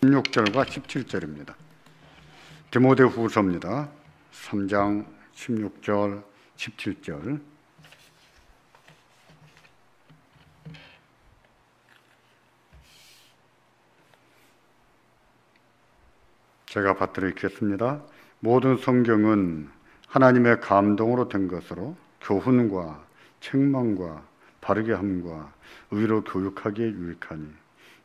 16절과 17절입니다. 디모데후서입니다. 3장 16절, 17절. 제가 받들어 읽겠습니다. 모든 성경은 하나님의 감동으로 된 것으로 교훈과 책망과 바르게 함과 의로 교육하기에 유익하니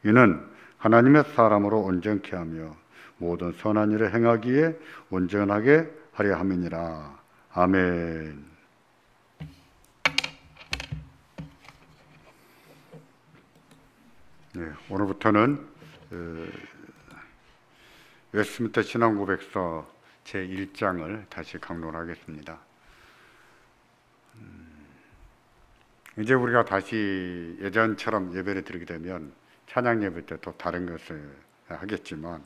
이는 하나님의 사람으로 온전케 하며 모든 선한 일을 행하기에 온전하게 하려 함이니라. 아멘. 네, 오늘부터는 웨스트민스터 신앙고백서 제1장을 다시 강론하겠습니다. 이제 우리가 다시 예전처럼 예배를 드리게 되면 찬양 예배 때 또 다른 것을 하겠지만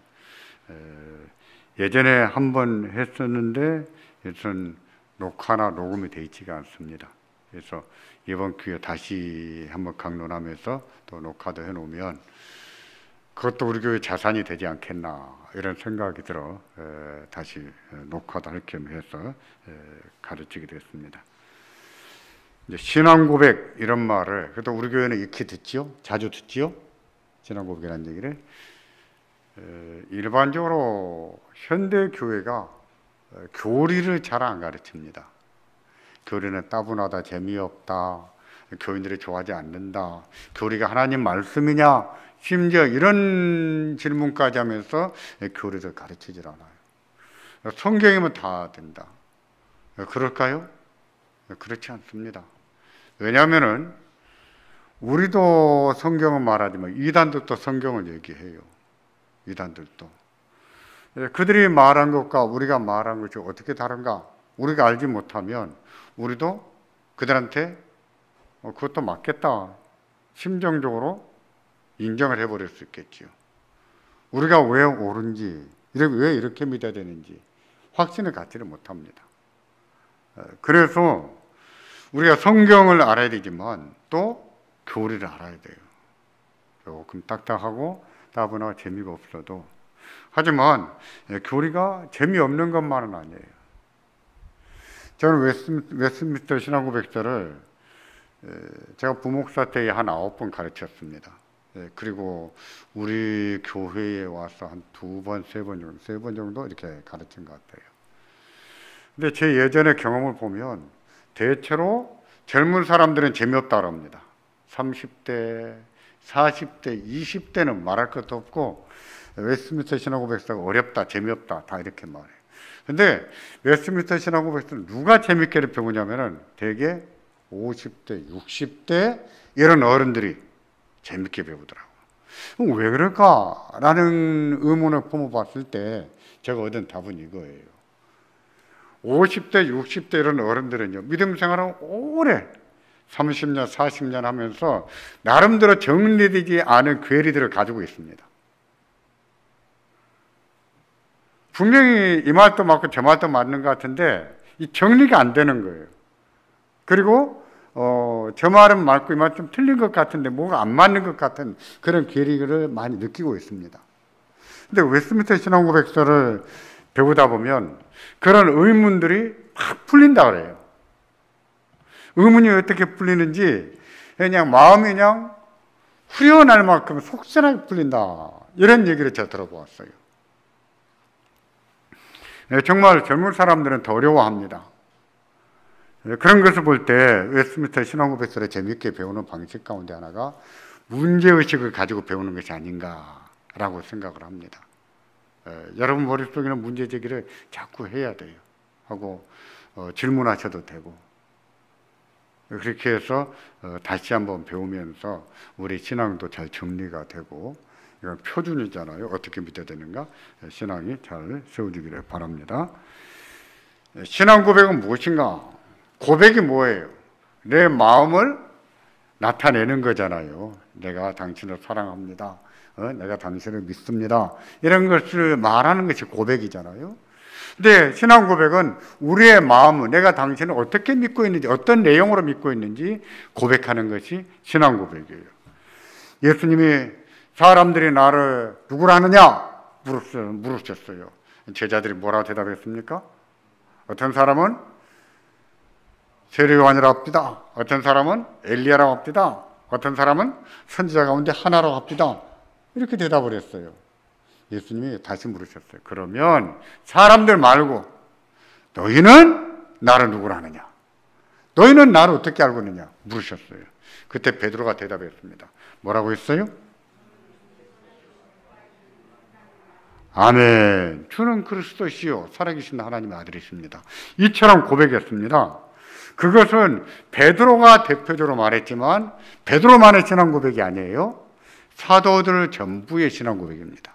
예전에 한번 했었는데 이것은 녹화나 녹음이 되어 있지가 않습니다. 그래서 이번 기회에 다시 한번 강론하면서 또 녹화도 해놓으면 그것도 우리 교회 자산이 되지 않겠나 이런 생각이 들어 다시 녹화도 할 겸 해서 가르치게 됐습니다. 이제 신앙 고백 이런 말을 그래도 우리 교회는 익히 듣지요? 자주 듣지요? 신앙 고백이라는 얘기를 일반적으로 현대 교회가 교리를 잘 안 가르칩니다. 교리는 따분하다, 재미없다, 교인들이 좋아하지 않는다, 교리가 하나님 말씀이냐, 심지어 이런 질문까지 하면서 교리를 가르치질 않아요. 성경이면 다 된다. 그럴까요? 그렇지 않습니다. 왜냐하면은 우리도 성경은 말하지만 이단들도 성경을 얘기해요. 이단들도. 그들이 말한 것과 우리가 말한 것이 어떻게 다른가? 우리가 알지 못하면 우리도 그들한테 그것도 맞겠다. 심정적으로 인정을 해버릴 수 있겠지요. 우리가 왜 옳은지, 왜 이렇게 믿어야 되는지 확신을 갖지를 못합니다. 그래서 우리가 성경을 알아야 되지만 또 교리를 알아야 돼요. 조금 딱딱하고 따분하고 재미가 없어도 하지만 교리가 재미없는 것만은 아니에요. 저는 웨스트민스터 신앙고백서를 제가 부목사 때에 한 9번 가르쳤습니다. 그리고 우리 교회에 와서 한 2번, 3번 정도 이렇게 가르친 것 같아요. 근데 제 예전의 경험을 보면 대체로 젊은 사람들은 재미없다고 합니다. 30대, 40대, 20대는 말할 것도 없고 웨스트민스터 신앙고백서가 어렵다, 재미없다 다 이렇게 말해요. 근데 웨스트민스터 신앙고백서는 누가 재밌게 배우냐면은 대개 50대, 60대 이런 어른들이 재밌게 배우더라고요. 왜 그럴까라는 의문을 품어봤을 때 제가 얻은 답은 이거예요. 50대, 60대 이런 어른들은요, 믿음 생활을 오래 30년, 40년 하면서 나름대로 정리되지 않은 괴리들을 가지고 있습니다. 분명히 이 말도 맞고 저 말도 맞는 것 같은데 이 정리가 안 되는 거예요. 그리고 저 말은 맞고 이 말 좀 틀린 것 같은데 뭐가 안 맞는 것 같은 그런 괴리를 많이 느끼고 있습니다. 근데 웨스트민스터 신앙고백서를 배우다 보면 그런 의문들이 확 풀린다 그래요. 의문이 어떻게 풀리는지 그냥 마음이 그냥 후련할 만큼 속전하게 풀린다. 이런 얘기를 제가 들어보았어요. 정말 젊은 사람들은 더 어려워합니다. 그런 것을 볼 때 웨스트민스터 신앙고백서를 재미있게 배우는 방식 가운데 하나가 문제의식을 가지고 배우는 것이 아닌가라고 생각을 합니다. 여러분 머릿속에는 문제 제기를 자꾸 해야 돼요. 하고 질문하셔도 되고 그렇게 해서 다시 한번 배우면서 우리 신앙도 잘 정리가 되고 이건 표준이잖아요. 어떻게 믿어야 되는가? 신앙이 잘 세워지기를 바랍니다. 신앙 고백은 무엇인가? 고백이 뭐예요? 내 마음을 나타내는 거잖아요. 내가 당신을 사랑합니다. 내가 당신을 믿습니다. 이런 것을 말하는 것이 고백이잖아요. 근데 신앙 고백은 우리의 마음을 내가 당신을 어떻게 믿고 있는지 어떤 내용으로 믿고 있는지 고백하는 것이 신앙 고백이에요. 예수님이 사람들이 나를 누구라 하느냐 물으셨어요. 제자들이 뭐라고 대답했습니까? 어떤 사람은 세례 요한이라고 합니다. 어떤 사람은 엘리야라고 합니다. 어떤 사람은 선지자 가운데 하나라고 합니다. 이렇게 대답을 했어요. 예수님이 다시 물으셨어요. 그러면 사람들 말고 너희는 나를 누구라 하느냐? 너희는 나를 어떻게 알고 있느냐? 물으셨어요. 그때 베드로가 대답했습니다. 뭐라고 했어요? 아멘. 주는 그리스도시요 살아계신 하나님의 아들이십니다. 이처럼 고백했습니다. 그것은 베드로가 대표적으로 말했지만 베드로만의 신앙 고백이 아니에요. 사도들 전부의 신앙 고백입니다.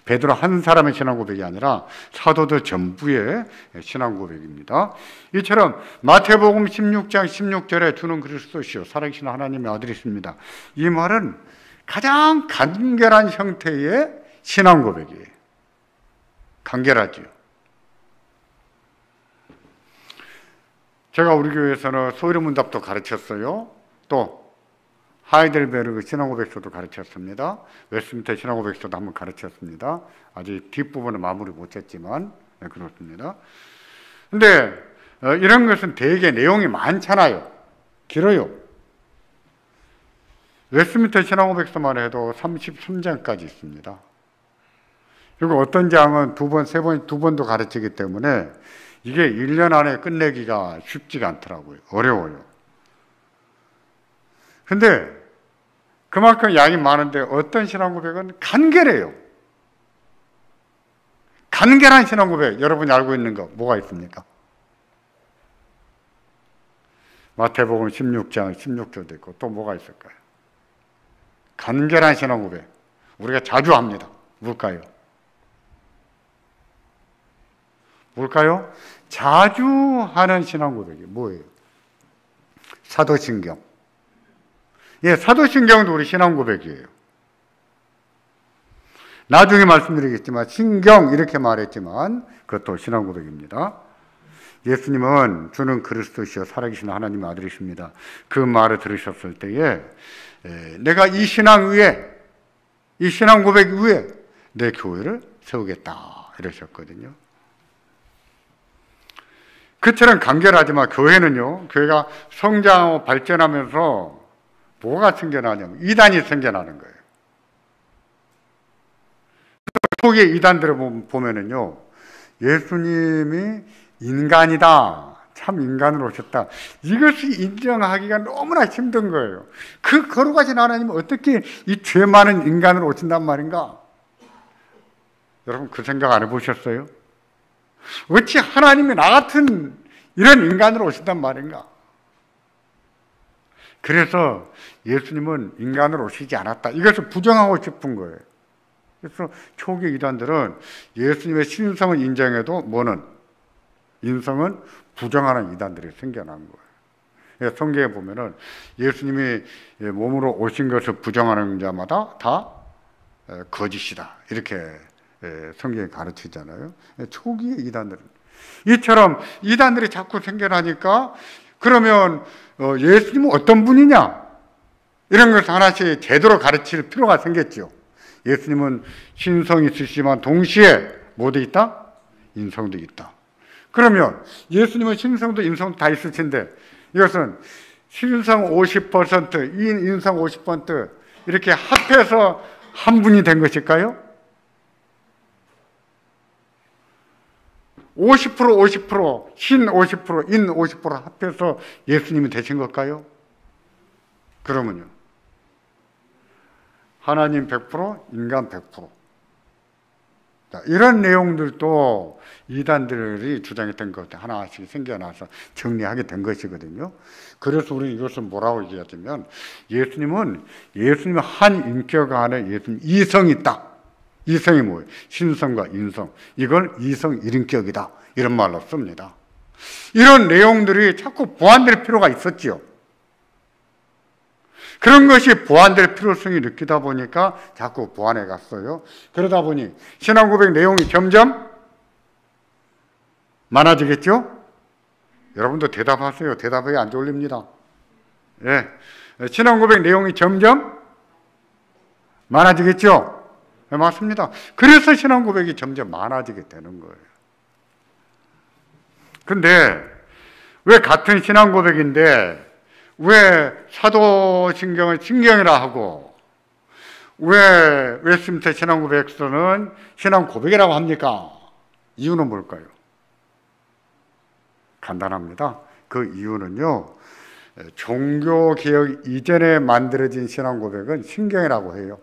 베드로 한 사람의 신앙 고백이 아니라 사도들 전부의 신앙 고백입니다. 이처럼 마태복음 16장 16절에 주는 그리스도시요 살아계신 하나님의 아들이십니다. 이 말은 가장 간결한 형태의 신앙 고백이에요. 간결하지요. 제가 우리 교회에서는 소위문답도 가르쳤어요. 또 하이델베르그 신앙고백서도 가르쳤습니다. 웨스트민스터 신앙고백서도 한번 가르쳤습니다. 아직 뒷부분은 마무리 못했지만 그렇습니다. 근데 이런 것은 되게 내용이 많잖아요. 길어요. 웨스트민스터 신앙고백서만 해도 33장까지 있습니다. 그리고 어떤 장은 두 번도 가르치기 때문에 이게 1년 안에 끝내기가 쉽지가 않더라고요. 어려워요. 근데 그만큼 양이 많은데 어떤 신앙고백은 간결해요. 간결한 신앙고백, 여러분이 알고 있는 거 뭐가 있습니까? 마태복음 16장 16절도 있고 또 뭐가 있을까요? 간결한 신앙고백, 우리가 자주 합니다. 뭘까요? 뭘까요? 자주 하는 신앙 고백이 뭐예요? 사도신경. 예, 사도신경도 우리 신앙 고백이에요. 나중에 말씀드리겠지만 신경 이렇게 말했지만 그것도 신앙 고백입니다. 예수님은 주는 그리스도시요 살아계신 하나님의 아들이십니다. 그 말을 들으셨을 때에 내가 이 신앙 위에, 이 신앙 고백 위에 내 교회를 세우겠다 이러셨거든요. 그처럼 간결하지만 교회는요, 교회가 성장하고 발전하면서 뭐가 생겨나냐면 이단이 생겨나는 거예요. 초기의 이단들을 보면은요, 예수님이 인간이다, 참 인간으로 오셨다, 이것을 인정하기가 너무나 힘든 거예요. 그 거룩하신 하나님은 어떻게 이 죄 많은 인간으로 오신단 말인가? 여러분 그 생각 안 해보셨어요? 어찌 하나님이 나 같은 이런 인간으로 오신단 말인가? 그래서 예수님은 인간으로 오시지 않았다, 이것을 부정하고 싶은 거예요. 그래서 초기 이단들은 예수님의 신성을 인정해도 뭐는 인성은 부정하는 이단들이 생겨난 거예요. 성경에 보면은 예수님이 몸으로 오신 것을 부정하는 자마다 다 거짓이다, 이렇게 성경이 가르치잖아요. 초기의 이단들은 이처럼 이단들이 자꾸 생겨나니까 그러면 예수님은 어떤 분이냐, 이런 것을 하나씩 제대로 가르칠 필요가 생겼죠. 예수님은 신성이 있으시지만 동시에 뭐도 있다? 인성도 있다. 그러면 예수님은 신성도 인성도 다 있을 텐데 이것은 신성 50%, 인성 50% 이렇게 합해서 한 분이 된 것일까요? 50%, 50%, 신 50%, 인 50% 합해서 예수님이 되신 걸까요? 그러면요, 하나님 100%, 인간 100%. 자, 이런 내용들도 이단들이 주장했던 것 하나씩 생겨나서 정리하게 된 것이거든요. 그래서 우리 이것을 뭐라고 얘기하냐면 예수님은 한 인격 안에 예수님 이성이 있다. 이성이 뭐예요? 신성과 인성. 이걸 이성 1인격이다. 이런 말로 씁니다. 이런 내용들이 자꾸 보완될 필요가 있었지요. 그런 것이 보완될 필요성이 느끼다 보니까 자꾸 보완해 갔어요. 그러다 보니 신앙 고백 내용이 점점 많아지겠죠? 여러분도 대답하세요. 대답이 안 졸립니다. 예. 신앙 고백 내용이 점점 많아지겠죠? 네, 맞습니다. 그래서 신앙 고백이 점점 많아지게 되는 거예요. 근데 왜 같은 신앙 고백인데 왜 사도신경을 신경이라 하고 왜 웨스트민스터 신앙 고백서는 신앙 고백이라고 합니까? 이유는 뭘까요? 간단합니다. 그 이유는요, 종교개혁 이전에 만들어진 신앙 고백은 신경이라고 해요.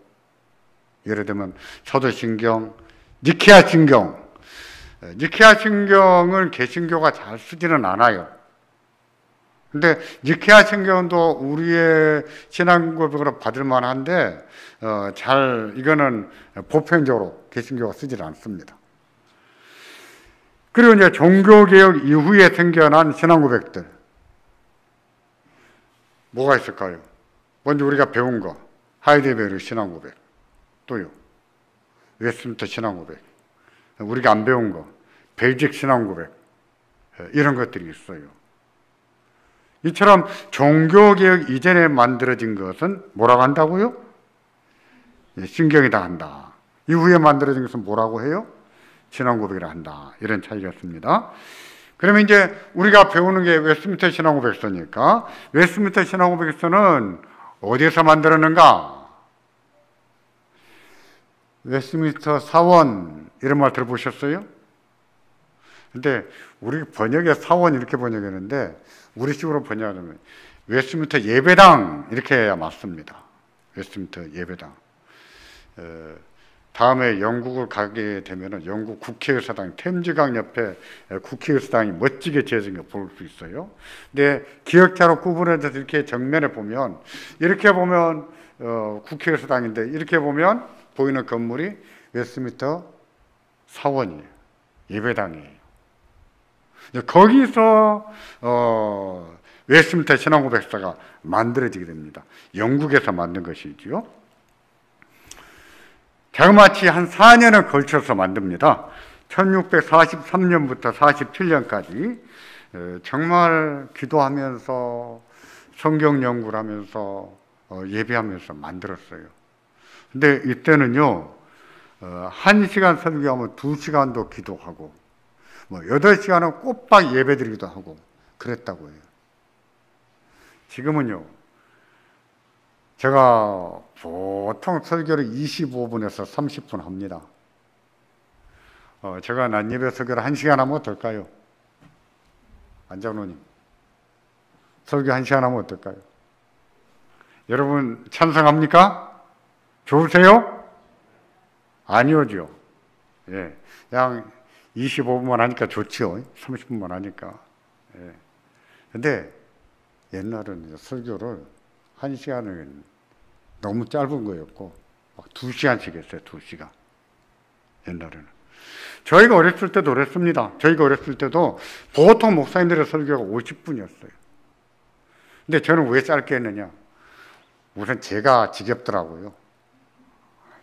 예를 들면 사도신경, 니케아 신경. 니케아 신경을 개신교가 잘 쓰지는 않아요. 근데 니케아 신경도 우리의 신앙 고백으로 받을 만한데 이거는 보편적으로 개신교가 쓰질 않습니다. 그리고 이제 종교개혁 이후에 생겨난 신앙 고백들 뭐가 있을까요? 먼저 우리가 배운 거 하이델베르 신앙 고백, 또요 웨스트민스터 신앙 고백, 우리가 안 배운 거 벨직 신앙 고백, 이런 것들이 있어요. 이처럼 종교개혁 이전에 만들어진 것은 뭐라고 한다고요? 신경이다 한다. 이후에 만들어진 것은 뭐라고 해요? 신앙 고백이라 한다. 이런 차이가 있습니다. 그러면 이제 우리가 배우는 게 웨스트민스터 신앙 고백서니까 웨스트민스터 신앙 고백서는 어디에서 만들었는가? 웨스트민스터 사원 이런 말 들어보셨어요? 근데 우리 번역에 사원 이렇게 번역했는데 우리 식으로 번역하면 웨스트민스터 예배당 이렇게 해야 맞습니다. 웨스트민스터 예배당. 다음에 영국을 가게 되면 영국 국회의사당 템즈강 옆에 국회의사당이 멋지게 지어진 거 볼 수 있어요. 근데 기역자로 구분해서 이렇게 정면에 보면 이렇게 보면 국회의사당인데 이렇게 보면 보이는 건물이 웨스트민스터 사원이에요. 예배당이에요. 거기서 웨스트민스터 신앙 고백서가 만들어지게 됩니다. 영국에서 만든 것이지요. 자그마치 한 4년을 걸쳐서 만듭니다. 1643년부터 47년까지 정말 기도하면서 성경 연구를 하면서 예배하면서 만들었어요. 근데 이때는요 1시간 설교하면 2시간도 기도하고 8시간은 꼬박 예배드리기도 하고 그랬다고 해요. 지금은요 제가 보통 설교를 25분에서 30분 합니다. 제가 낮예배 설교를 1시간 하면 어떨까요? 안장로님 설교 1시간 하면 어떨까요? 여러분 찬성합니까? 좋으세요? 아니오죠. 예, 그냥 25분만 하니까 좋죠. 30분만 하니까. 예. 근데 옛날은 설교를 1시간을 너무 짧은 거였고 막 2시간씩 했어요. 2시간. 옛날에는. 저희가 어렸을 때도 그랬습니다. 저희가 어렸을 때도 보통 목사님들의 설교가 50분이었어요. 근데 저는 왜 짧게 했느냐? 우선 제가 지겹더라고요.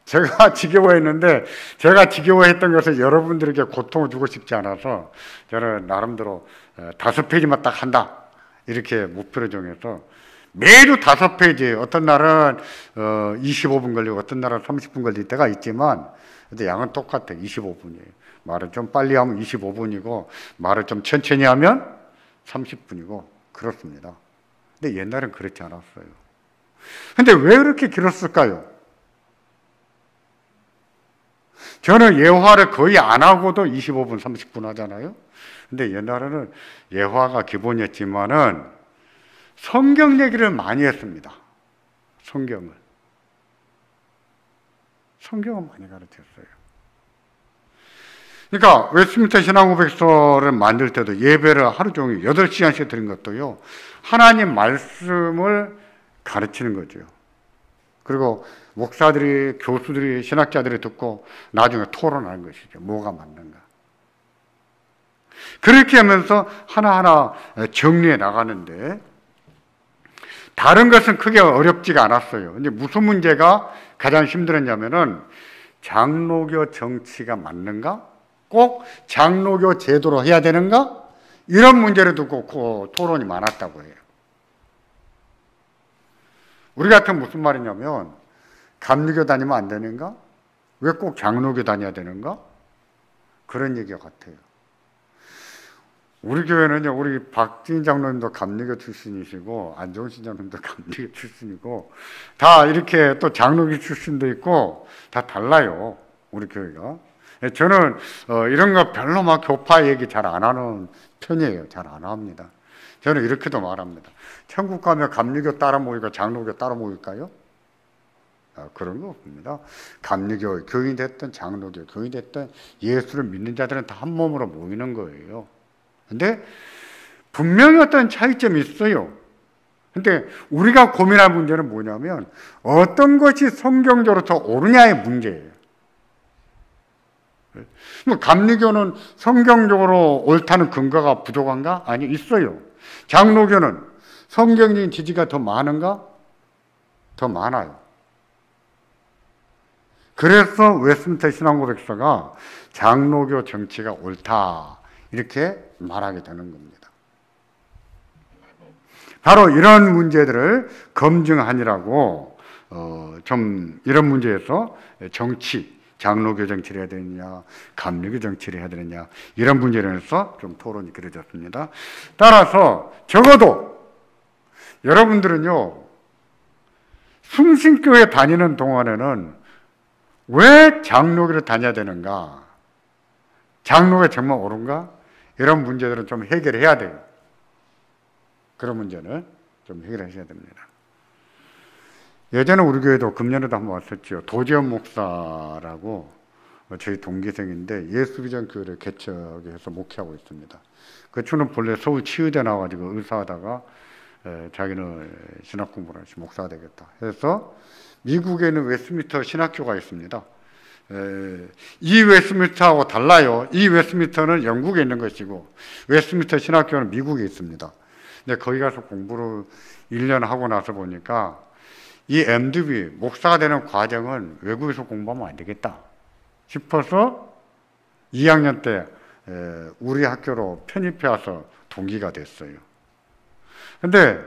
제가 지겨워했는데 제가 지겨워했던 것을 여러분들에게 고통을 주고 싶지 않아서 저는 나름대로 5페이지만 딱 한다. 이렇게 목표를 정해서 매주 5페이지, 어떤 날은 25분 걸리고 어떤 날은 30분 걸릴 때가 있지만 근데 양은 똑같아. 25분이에요. 말을 좀 빨리 하면 25분이고 말을 좀 천천히 하면 30분이고 그렇습니다. 근데 옛날엔 그렇지 않았어요. 근데 왜 그렇게 길었을까요? 저는 예화를 거의 안 하고도 25분, 30분 하잖아요. 근데 옛날에는 예화가 기본이었지만은 성경 얘기를 많이 했습니다. 성경을 많이 가르쳤어요. 그러니까 웨스트민스터 신앙 고백서를 만들 때도 예배를 하루 종일 8시간씩 드린 것도요. 하나님 말씀을 가르치는 거죠. 그리고 목사들이, 교수들이, 신학자들이 듣고 나중에 토론하는 것이죠. 뭐가 맞는가. 그렇게 하면서 하나하나 정리해 나가는데 다른 것은 크게 어렵지가 않았어요. 근데 무슨 문제가 가장 힘들었냐면은 장로교 정치가 맞는가? 꼭 장로교 제도로 해야 되는가? 이런 문제를 두고 토론이 많았다고 해요. 우리 같은 무슨 말이냐면 감리교 다니면 안 되는가? 왜 꼭 장로교 다녀야 되는가? 그런 얘기 같아요. 우리 교회는요, 우리 박진 장로님도 감리교 출신이시고, 안종신 장로님도 감리교 출신이고, 다 이렇게 또 장로교 출신도 있고, 다 달라요. 우리 교회가. 저는 이런 거 별로 막 교파 얘기 잘 안 하는 편이에요. 잘 안 합니다. 저는 이렇게도 말합니다. 천국 가면 감리교 따라 모일까, 장로교 따라 모일까요? 그런 거 없습니다. 감리교 교인이 됐든 장로교 교인이 됐든 예수를 믿는 자들은 다 한 몸으로 모이는 거예요. 근데 분명히 어떤 차이점이 있어요. 근데 우리가 고민할 문제는 뭐냐면 어떤 것이 성경적으로 더 옳으냐의 문제예요. 감리교는 성경적으로 옳다는 근거가 부족한가? 아니, 있어요. 장로교는 성경적인 지지가 더 많은가? 더 많아요. 그래서 웨스민스터 신앙고백서가 장로교 정치가 옳다 이렇게 말하게 되는 겁니다. 바로 이런 문제들을 검증하니라고 좀 이런 문제에서 정치, 장로교 정치를 해야 되느냐, 감리교 정치를 해야 되느냐 이런 문제에서 좀 토론이 길어졌습니다. 따라서 적어도 여러분들은요, 숨신교회 다니는 동안에는 왜 장로교를 다녀야 되는가? 장로가 정말 옳은가? 이런 문제들은 좀 해결해야 돼요. 그런 문제는 좀 해결하셔야 됩니다. 예전에 우리 교회도 금년에도 한번 왔었죠. 도지현 목사라고 저희 동기생인데 예수비전 교회를 개척해서 목회하고 있습니다. 그 친구는 본래 서울 치유대 나와가지고 의사하다가 자기는 신학 공부를 하시 목사가 되겠다 해서 미국에는 웨스민스터 신학교가 있습니다. 이 웨스민스터하고 달라요. 이 웨스민스터는 영국에 있는 것이고 웨스민스터 신학교는 미국에 있습니다. 근데 거기 가서 공부를 1년 하고 나서 보니까 이 MDB 목사가 되는 과정은 외국에서 공부하면 안 되겠다 싶어서 2학년 때 우리 학교로 편입해 와서 동기가 됐어요. 근데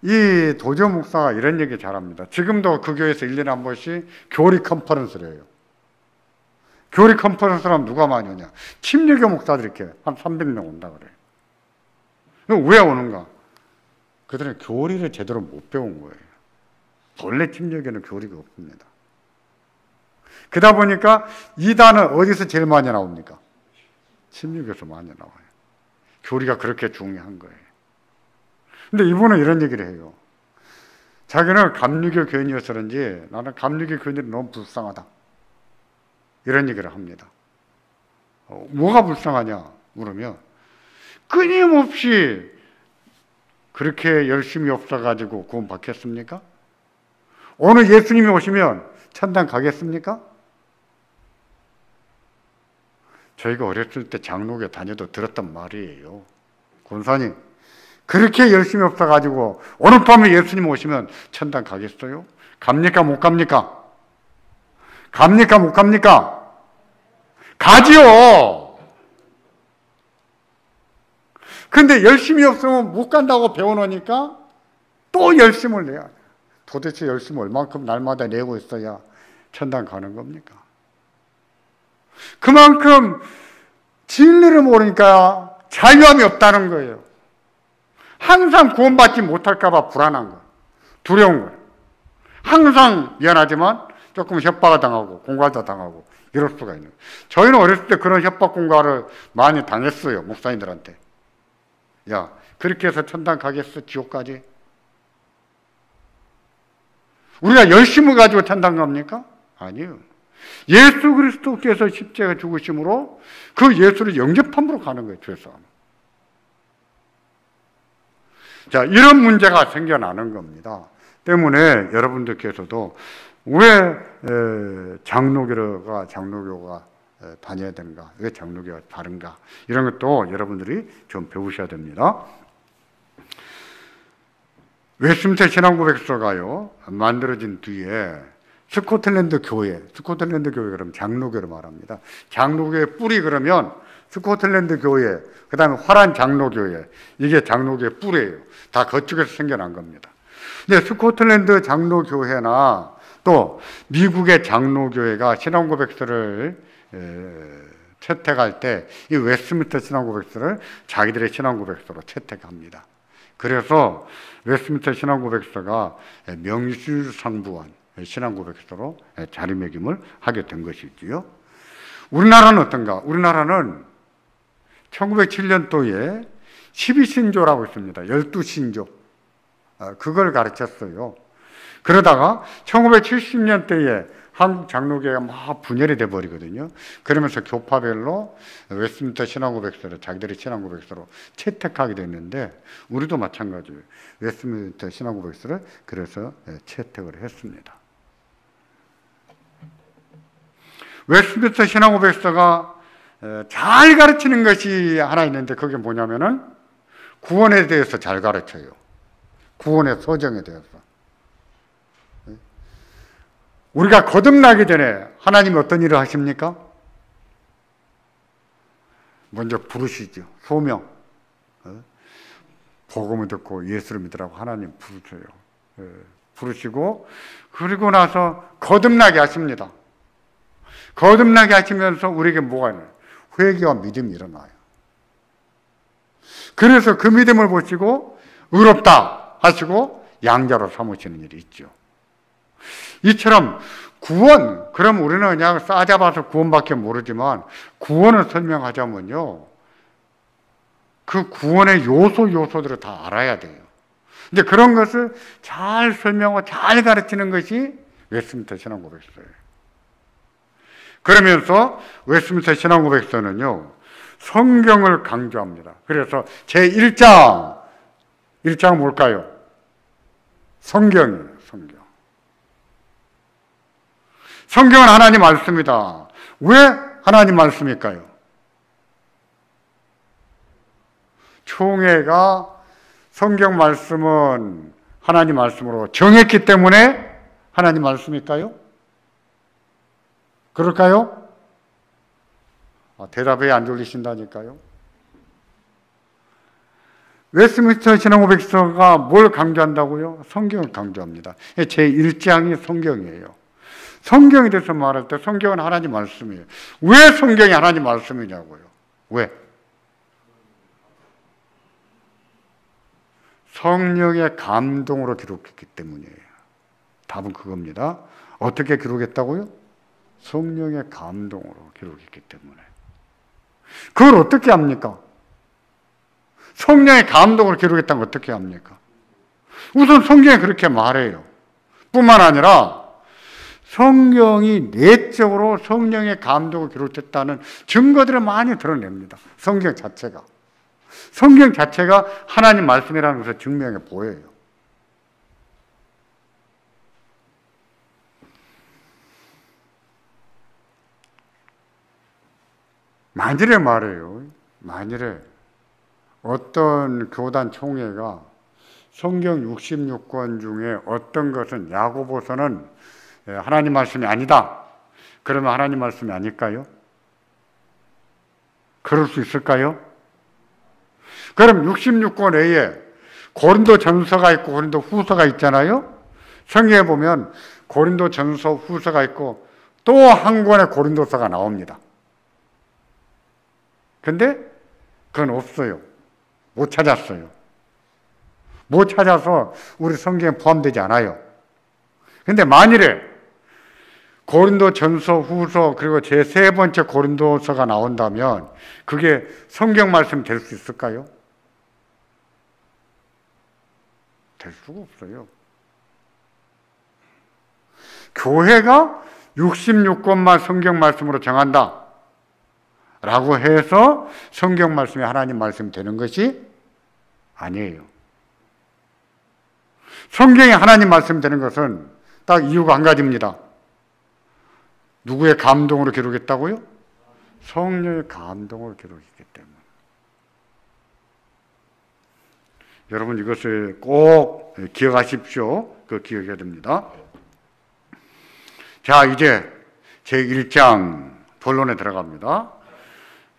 이 도지현 목사가 이런 얘기 잘합니다. 지금도 그 교회에서 1년에 한 번씩 교리 컨퍼런스를 해요. 교리 컨퍼런스를 하면 누가 많이 오냐? 침례교 목사들이 이렇게 한 300명 온다 그래요. 왜 오는가? 그들은 교리를 제대로 못 배운 거예요. 본래 침례교는 교리가 없습니다. 그러다 보니까 이단은 어디서 제일 많이 나옵니까? 침례교에서 많이 나와요. 교리가 그렇게 중요한 거예요. 근데 이분은 이런 얘기를 해요. 자기는 감리교 교인이어서 그런지 나는 감리교 교인들이 너무 불쌍하다. 이런 얘기를 합니다. 뭐가 불쌍하냐 물으면 끊임없이 그렇게 열심히 없어가지고 구원 받겠습니까? 오늘 예수님이 오시면 천당 가겠습니까? 저희가 어렸을 때 장로교 다녀도 들었던 말이에요. 권사님, 그렇게 열심히 없어가지고 오늘 밤에 예수님 오시면 천당 가겠어요? 갑니까 못 갑니까? 갑니까 못 갑니까? 가지요. 근데 열심히 없으면 못 간다고 배워놓으니까 또 열심을 내야 돼. 도대체 열심을 얼만큼 날마다 내고 있어야 천당 가는 겁니까? 그만큼 진리를 모르니까 자유함이 없다는 거예요. 항상 구원받지 못할까 봐 불안한 거예요. 두려운 거예요. 항상 미안하지만 조금 협박을 당하고 공갈도 당하고 이럴 수가 있는 거예요. 저희는 어렸을 때 그런 협박 공갈을 많이 당했어요. 목사님들한테. 야, 그렇게 해서 천당 가겠어? 지옥까지? 우리가 열심을 가지고 천당 갑니까? 아니요. 예수 그리스도께서 십자가 죽으심으로 그 예수를 영접함으로 가는 거예요. 죄에서. 자, 이런 문제가 생겨나는 겁니다. 때문에 여러분들께서도 왜 장로교가 다녀야 되는가? 왜 장로교가 다른가? 이런 것도 여러분들이 좀 배우셔야 됩니다. 웨스민스터 신앙고백서가요 만들어진 뒤에 스코틀랜드 교회 그러면 장로교를 말합니다. 장로교의 뿌리 그러면 스코틀랜드 교회, 그 다음에 화란 장로교회, 이게 장로교의 뿌리예요. 다 그쪽에서 생겨난 겁니다. 근데 스코틀랜드 장로교회나 또 또 미국의 장로교회가 신앙고백서를 채택할 때 이 웨스트민스터 신앙고백서를 자기들의 신앙고백서로 채택합니다. 그래서 웨스트민스터 신앙고백서가 명실상부한 신앙고백서로 자리매김을 하게 된 것이지요. 우리나라는 어떤가? 우리나라는 1907년도에 12신조라고 있습니다. 12신조. 그걸 가르쳤어요. 그러다가 1970년대에 한국 장로교회가 막 분열이 돼버리거든요. 그러면서 교파별로 웨스트민스터 신앙고백서를 자기들의 신앙고백서로 채택하게 됐는데 우리도 마찬가지예요. 웨스트민스터 신앙고백서를 그래서 채택을 했습니다. 웨스트민스터 신앙고백서가 잘 가르치는 것이 하나 있는데 그게 뭐냐면은 구원에 대해서 잘 가르쳐요. 구원의 소정에 대해서. 우리가 거듭나기 전에 하나님이 어떤 일을 하십니까? 먼저 부르시죠. 소명. 복음을 듣고 예수를 믿으라고 하나님 부르셔요. 부르시고 그리고 나서 거듭나게 하십니다. 거듭나게 하시면서 우리에게 뭐가 있나요? 회개와 믿음이 일어나요. 그래서 그 믿음을 보시고 의롭다 하시고 양자로 삼으시는 일이 있죠. 이처럼 구원, 그럼 우리는 그냥 싸잡아서 구원밖에 모르지만 구원을 설명하자면요. 그 구원의 요소들을 다 알아야 돼요. 근데 그런 것을 잘 설명하고 잘 가르치는 것이 웨스트민스터 신앙고백서예요. 그러면서 웨스트민스터 신앙고백서는요. 성경을 강조합니다. 그래서 제1장, 1장은 뭘까요? 성경이에요. 성경. 성경은 하나님 말씀이다. 왜 하나님 말씀일까요? 총회가 성경 말씀은 하나님 말씀으로 정했기 때문에 하나님 말씀일까요? 그럴까요? 대답에 안 졸리신다니까요. 웨스트민스터 신앙고백서가 뭘 강조한다고요? 성경을 강조합니다. 제1장이 성경이에요. 성경에 대해서 말할 때 성경은 하나님 말씀이에요. 왜 성경이 하나님 말씀이냐고요? 왜? 성령의 감동으로 기록했기 때문이에요. 답은 그겁니다. 어떻게 기록했다고요? 성령의 감동으로 기록했기 때문에. 그걸 어떻게 합니까? 성령의 감동으로 기록했다는 걸 어떻게 합니까? 우선 성경에 그렇게 말해요. 뿐만 아니라 성경이 내적으로 성령의 감동을 기록했다는 증거들을 많이 드러냅니다. 성경 자체가. 성경 자체가 하나님 말씀이라는 것을 증명해 보여요. 만일에 말해요. 만일에 어떤 교단 총회가 성경 66권 중에 어떤 것은 야고보서는 하나님 말씀이 아니다. 그러면 하나님 말씀이 아닐까요? 그럴 수 있을까요? 그럼 66권 외에 고린도 전서가 있고 고린도 후서가 있잖아요. 성경에 보면 고린도 전서 후서가 있고 또 한 권의 고린도서가 나옵니다. 근데 그건 없어요. 못 찾았어요. 못 찾아서 우리 성경에 포함되지 않아요. 근데 만일에 고린도 전서 후서 그리고 제 세 번째 고린도서가 나온다면 그게 성경 말씀 될 수 있을까요? 될 수가 없어요. 교회가 66권만 성경 말씀으로 정한다 라고 해서 성경 말씀이 하나님 말씀이 되는 것이 아니에요. 성경이 하나님 말씀이 되는 것은 딱 이유가 한 가지입니다. 누구의 감동으로 기록했다고요? 성령의 감동으로 기록했기 때문에. 여러분 이것을 꼭 기억하십시오. 그 기억해야 됩니다. 자, 이제 제1장 본론에 들어갑니다.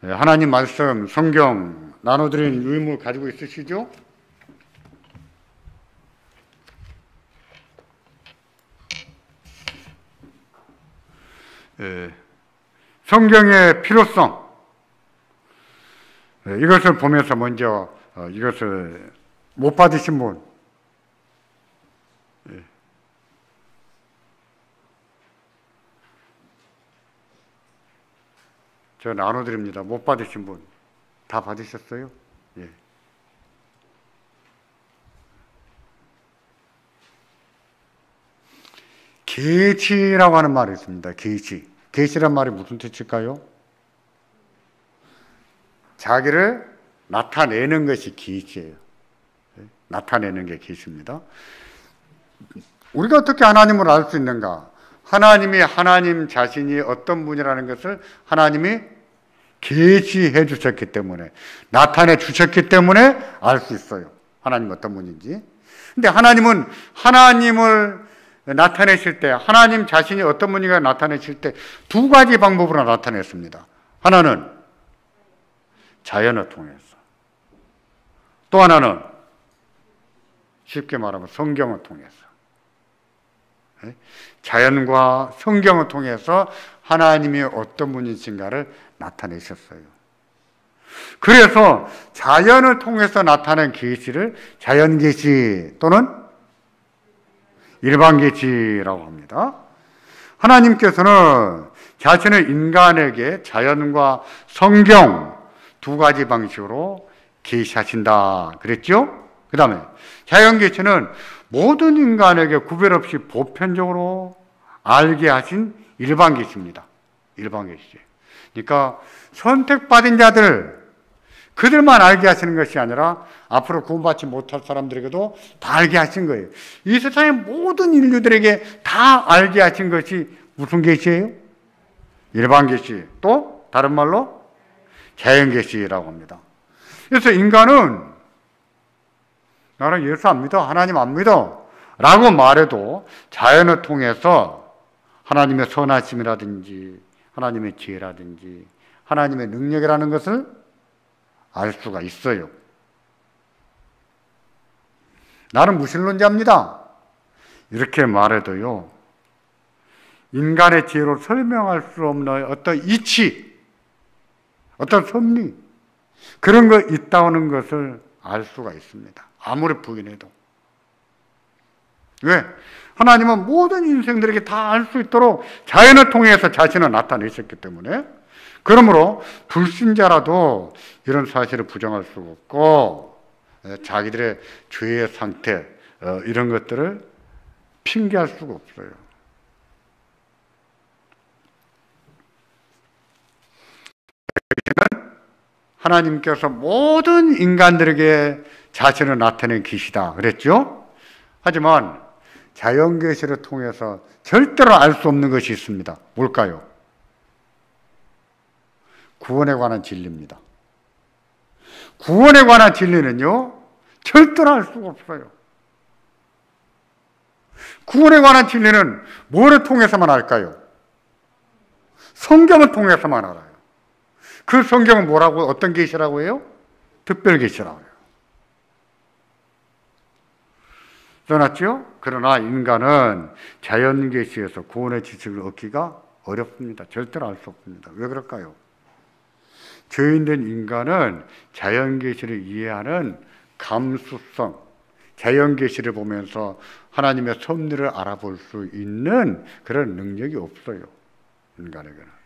하나님 말씀, 성경 나눠드린 유인물 가지고 있으시죠? 성경의 필요성, 이것을 보면서 먼저 이것을 못 받으신 분, 저 나눠드립니다. 못 받으신 분 다 받으셨어요? 예. 계시라고 하는 말이 있습니다. 계시. 계시란 말이 무슨 뜻일까요? 자기를 나타내는 것이 계시예요. 나타내는 게 계시입니다. 우리가 어떻게 하나님을 알 수 있는가? 하나님이 하나님 자신이 어떤 분이라는 것을 하나님이 계시해 주셨기 때문에, 나타내 주셨기 때문에 알 수 있어요. 하나님 어떤 분인지. 근데 하나님은 하나님을 나타내실 때, 하나님 자신이 어떤 분인가 나타내실 때 두 가지 방법으로 나타냈습니다. 하나는 자연을 통해서, 또 하나는 쉽게 말하면 성경을 통해서. 자연과 성경을 통해서 하나님이 어떤 분이신가를 나타내셨어요. 그래서 자연을 통해서 나타낸 계시를 자연계시 또는 일반계시라고 합니다. 하나님께서는 자신의 인간에게 자연과 성경 두 가지 방식으로 계시하신다 그랬죠? 그 다음에 자연계시는 모든 인간에게 구별 없이 보편적으로 알게 하신 일반계시입니다. 일반계시. 그러니까 선택받은 자들, 그들만 알게 하시는 것이 아니라 앞으로 구원받지 못할 사람들에게도 다 알게 하신 거예요. 이 세상의 모든 인류들에게 다 알게 하신 것이 무슨 계시예요? 일반계시. 또 다른 말로 자연계시라고 합니다. 그래서 인간은 나는 예수 안 믿어, 하나님 안 믿어 라고 말해도 자연을 통해서 하나님의 선하심이라든지 하나님의 지혜라든지 하나님의 능력이라는 것을 알 수가 있어요. 나는 무신론자입니다 이렇게 말해도요, 인간의 지혜로 설명할 수 없는 어떤 이치, 어떤 섭리, 그런 거 있다는 것을 알 수가 있습니다. 아무리 부인해도. 왜? 하나님은 모든 인생들에게 다 알 수 있도록 자연을 통해서 자신을 나타내셨기 때문에, 그러므로 불신자라도 이런 사실을 부정할 수가 없고 자기들의 죄의 상태 이런 것들을 핑계할 수가 없어요. 하나님께서 모든 인간들에게 자신을 나타낸 계시다 그랬죠? 하지만 자연계시를 통해서 절대로 알 수 없는 것이 있습니다. 뭘까요? 구원에 관한 진리입니다. 구원에 관한 진리는요, 절대로 알 수가 없어요. 구원에 관한 진리는 뭐를 통해서만 알까요? 성경을 통해서만 알아요. 그 성경은 뭐라고, 어떤 계시라고 해요? 특별계시라고 해요. 떠났죠? 그러나 인간은 자연계시에서 구원의 지식을 얻기가 어렵습니다. 절대로 알 수 없습니다. 왜 그럴까요? 죄인된 인간은 자연계시를 이해하는 감수성, 자연계시를 보면서 하나님의 섭리를 알아볼 수 있는 그런 능력이 없어요. 인간에게는.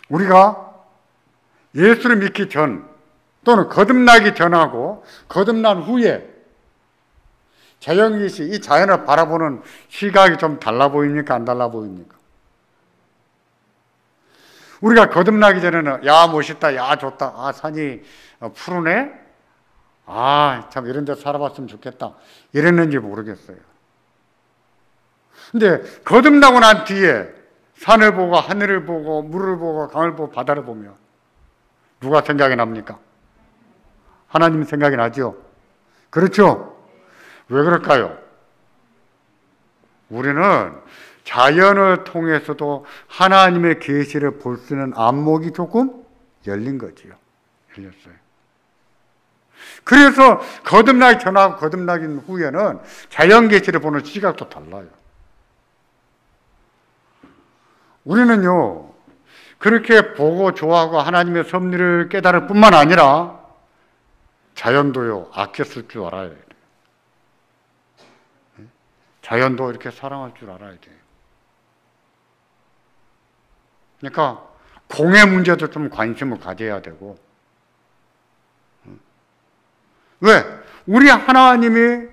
우리가 예수를 믿기 전 또는 거듭나기 전하고 거듭난 후에 자연계시, 이 자연을 바라보는 시각이 좀 달라 보입니까? 안 달라 보입니까? 우리가 거듭나기 전에는 야 멋있다, 야 좋다, 아 산이 푸르네, 아 참 이런 데 살아봤으면 좋겠다 이랬는지 모르겠어요. 근데 거듭나고 난 뒤에 산을 보고 하늘을 보고 물을 보고 강을 보고 바다를 보면 누가 생각이 납니까? 하나님 생각이 나죠? 그렇죠? 왜 그럴까요? 우리는 자연을 통해서도 하나님의 계시를 볼 수 있는 안목이 조금 열린 거지요. 열렸어요. 그래서 거듭나기 전하고 거듭나기 후에는 자연 계시를 보는 시각도 달라요. 우리는요, 그렇게 보고 좋아하고 하나님의 섭리를 깨달을 뿐만 아니라 자연도요, 아껴 쓸 줄 알아야 돼요. 자연도 이렇게 사랑할 줄 알아야 돼요. 그러니까 공해 문제도 좀 관심을 가져야 되고. 왜? 우리 하나님이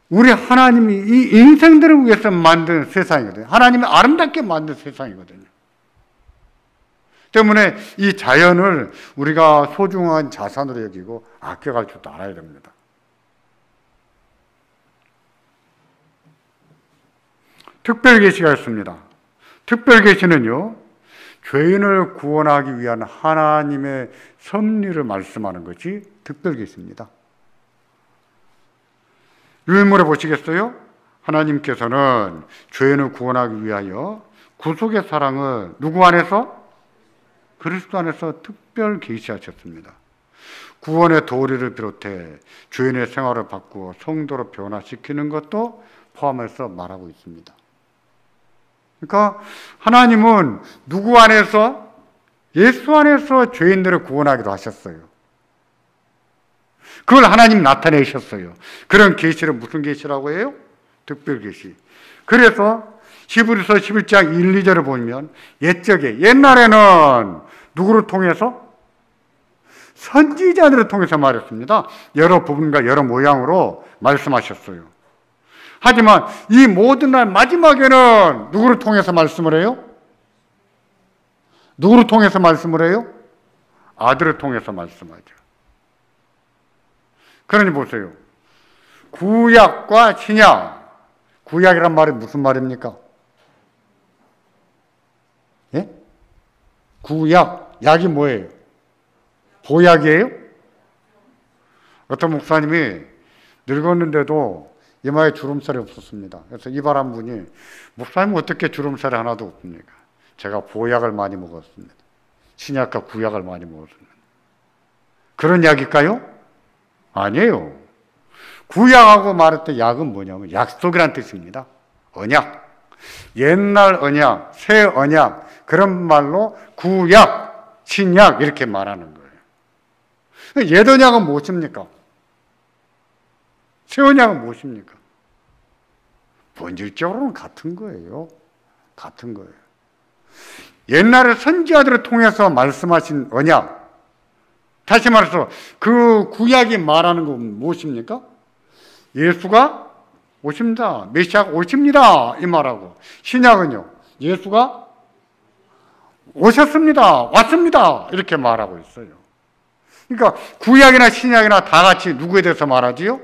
이 인생들을 위해서 만든 세상이거든요. 하나님이 아름답게 만든 세상이거든요. 때문에 이 자연을 우리가 소중한 자산으로 여기고 아껴갈 줄도 알아야 됩니다. 특별계시가 있습니다. 특별계시는요, 죄인을 구원하기 위한 하나님의 섭리를 말씀하는 것이 특별계시입니다. 유인물에 보시겠어요? 하나님께서는 죄인을 구원하기 위하여 구속의 사랑을 누구 안에서? 그리스도 안에서 특별 계시하셨습니다. 구원의 도리를 비롯해 죄인의 생활을 바꾸어 성도로 변화시키는 것도 포함해서 말하고 있습니다. 그러니까 하나님은 누구 안에서? 예수 안에서 죄인들을 구원하기로 하셨어요. 그걸 하나님 나타내셨어요. 그런 계시를 무슨 계시라고 해요? 특별 계시. 그래서 히브리서 11장 1, 2절을 보면 옛날에는 누구를 통해서? 선지자들을 통해서 말했습니다. 여러 부분과 여러 모양으로 말씀하셨어요. 하지만 이 모든 날 마지막에는 누구를 통해서 말씀을 해요? 누구를 통해서 말씀을 해요? 아들을 통해서 말씀하죠. 그러니 보세요. 구약과 신약. 구약이란 말이 무슨 말입니까? 예? 구약. 약이 뭐예요? 보약이에요? 어떤 목사님이 늙었는데도 이마에 주름살이 없었습니다. 그래서 이발한 분이 목사님 어떻게 주름살이 하나도 없습니까? 제가 보약을 많이 먹었습니다. 신약과 구약을 많이 먹었습니다. 그런 약일까요? 아니에요. 구약하고 말할 때 약은 뭐냐면 약속이란 뜻입니다. 언약. 옛날 언약, 새 언약, 그런 말로 구약, 신약 이렇게 말하는 거예요. 옛 언약은 무엇입니까? 새 언약은 무엇입니까? 본질적으로는 같은 거예요. 같은 거예요. 옛날에 선지자들을 통해서 말씀하신 언약, 다시 말해서 그 구약이 말하는 건 무엇입니까? 예수가 오십니다. 메시아가 오십니다. 이 말하고, 신약은요, 예수가 오셨습니다. 왔습니다. 이렇게 말하고 있어요. 그러니까 구약이나 신약이나 다 같이 누구에 대해서 말하지요?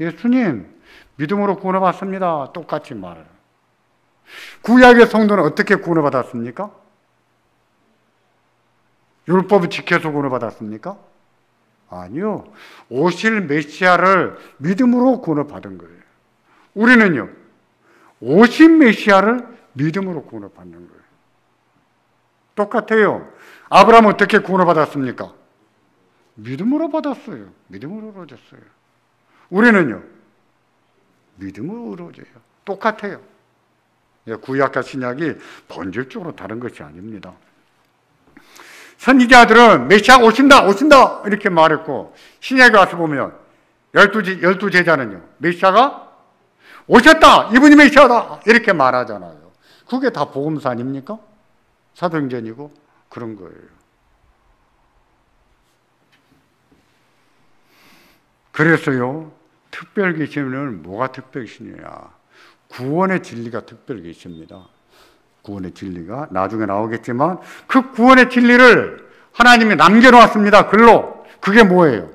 예수님, 믿음으로 구원을 받습니다. 똑같이 말해요. 구약의 성도는 어떻게 구원을 받았습니까? 율법을 지켜서 구원을 받았습니까? 아니요. 오실 메시아를 믿음으로 구원을 받은 거예요. 우리는요, 오신 메시아를 믿음으로 구원을 받는 거예요. 똑같아요. 아브라함은 어떻게 구원을 받았습니까? 믿음으로 받았어요. 믿음으로 얻었어요. 우리는요, 믿음으로 얻어져요. 똑같아요. 구약과 신약이 본질적으로 다른 것이 아닙니다. 선지자들은 메시아가 오신다, 오신다 이렇게 말했고, 신약에 와서 보면 열두 제자는요, 메시아가 오셨다, 이분이 메시아다 이렇게 말하잖아요. 그게 다 복음서 아닙니까? 사도행전이고 그런 거예요. 그래서요, 특별계시는 뭐가 특별계시냐? 구원의 진리가 특별계시입니다. 구원의 진리가 나중에 나오겠지만 그 구원의 진리를 하나님이 남겨놓았습니다. 글로. 그게 뭐예요?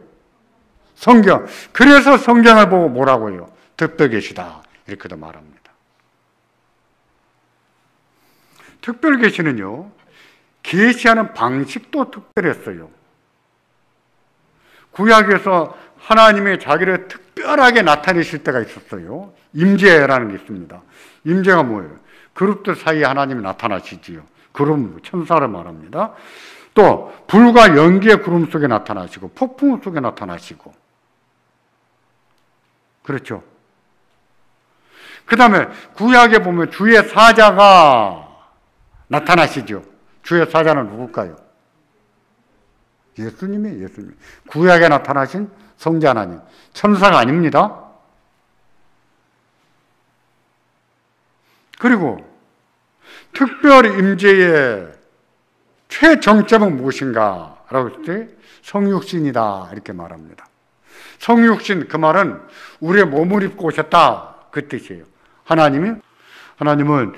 성경. 그래서 성경을 보고 뭐라고 해요? 특별계시다. 이렇게도 말합니다. 특별계시는요, 계시하는 방식도 특별했어요. 구약에서 하나님이 자기를 특별하게 나타내실 때가 있었어요. 임재라는 게 있습니다. 임재가 뭐예요? 그룹들 사이에 하나님이 나타나시지요. 그룹, 천사를 말합니다. 또 불과 연기의 구름 속에 나타나시고 폭풍 속에 나타나시고, 그렇죠. 그 다음에 구약에 보면 주의 사자가 나타나시죠. 주의 사자는 누굴까요? 예수님이에요. 예수님. 구약에 나타나신 성자 하나님. 천사가 아닙니다. 그리고 특별 임재의 최정점은 무엇인가? 라고 했을 때 성육신이다 이렇게 말합니다. 성육신, 그 말은 우리의 몸을 입고 오셨다 그 뜻이에요. 하나님은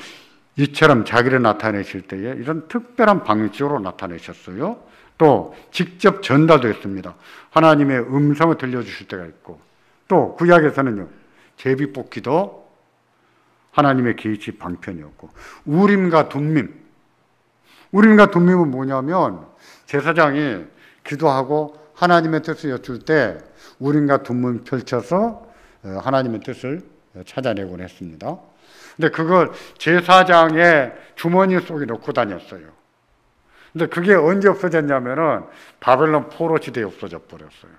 이처럼 자기를 나타내실 때에 이런 특별한 방식으로 나타내셨어요. 또 직접 전달도 했습니다. 하나님의 음성을 들려주실 때가 있고, 또 구약에서는요, 제비뽑기도 하나님의 계시 방편이었고, 우림과 둠밈은 뭐냐면 제사장이 기도하고 하나님의 뜻을 여쭐 때 우림과 둠밈 펼쳐서 하나님의 뜻을 찾아내곤 했습니다. 근데 그걸 제사장의 주머니 속에 넣고 다녔어요. 근데 그게 언제 없어졌냐면은 바벨론 포로 시대에 없어져 버렸어요.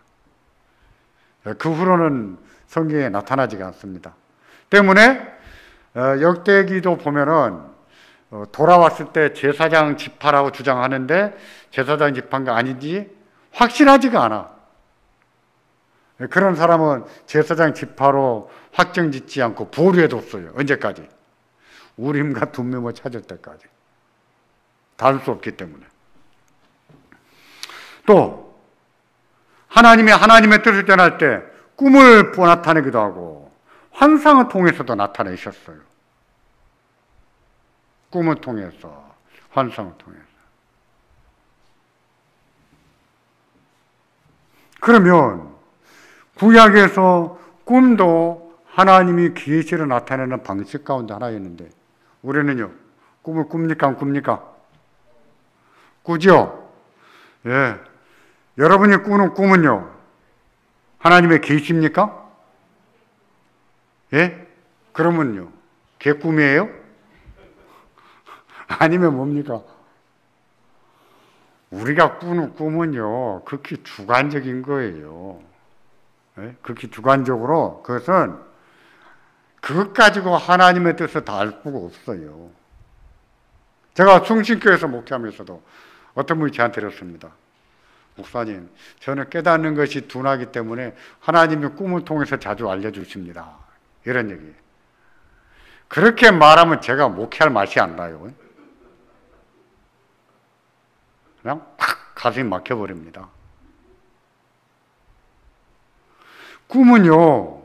그 후로는 성경에 나타나지가 않습니다. 때문에 역대기도 보면은 돌아왔을 때 제사장 지파라고 주장하는데 제사장 지파가 아닌지 확실하지가 않아. 그런 사람은 제사장 지파로 확정짓지 않고 보류해뒀어요. 언제까지? 우림과 둠밈을 찾을 때까지. 다를 수 없기 때문에. 또 하나님의 뜻을 전할 때 꿈을 나타내기도 하고 환상을 통해서도 나타내셨어요. 꿈을 통해서, 환상을 통해서. 그러면 구약에서 꿈도 하나님이 계시를 나타내는 방식 가운데 하나였는데 우리는요, 꿈을 꿉니까 안 꿉니까? 꾸죠? 예. 여러분이 꾸는 꿈은요, 하나님의 계시입니까? 예? 그러면요, 개꿈이에요? 아니면 뭡니까? 우리가 꾸는 꿈은요, 극히 주관적인 거예요. 예? 극히 주관적으로, 그것은 그것 가지고 하나님의 뜻을 다 알 수가 없어요. 제가 성신교에서 목회하면서도 어떤 분이 저한테 이랬습니다. 목사님, 저는 깨닫는 것이 둔하기 때문에 하나님이 꿈을 통해서 자주 알려주십니다. 이런 얘기. 그렇게 말하면 제가 목회할 맛이 안 나요. 그냥 팍 가슴이 막혀버립니다. 꿈은요,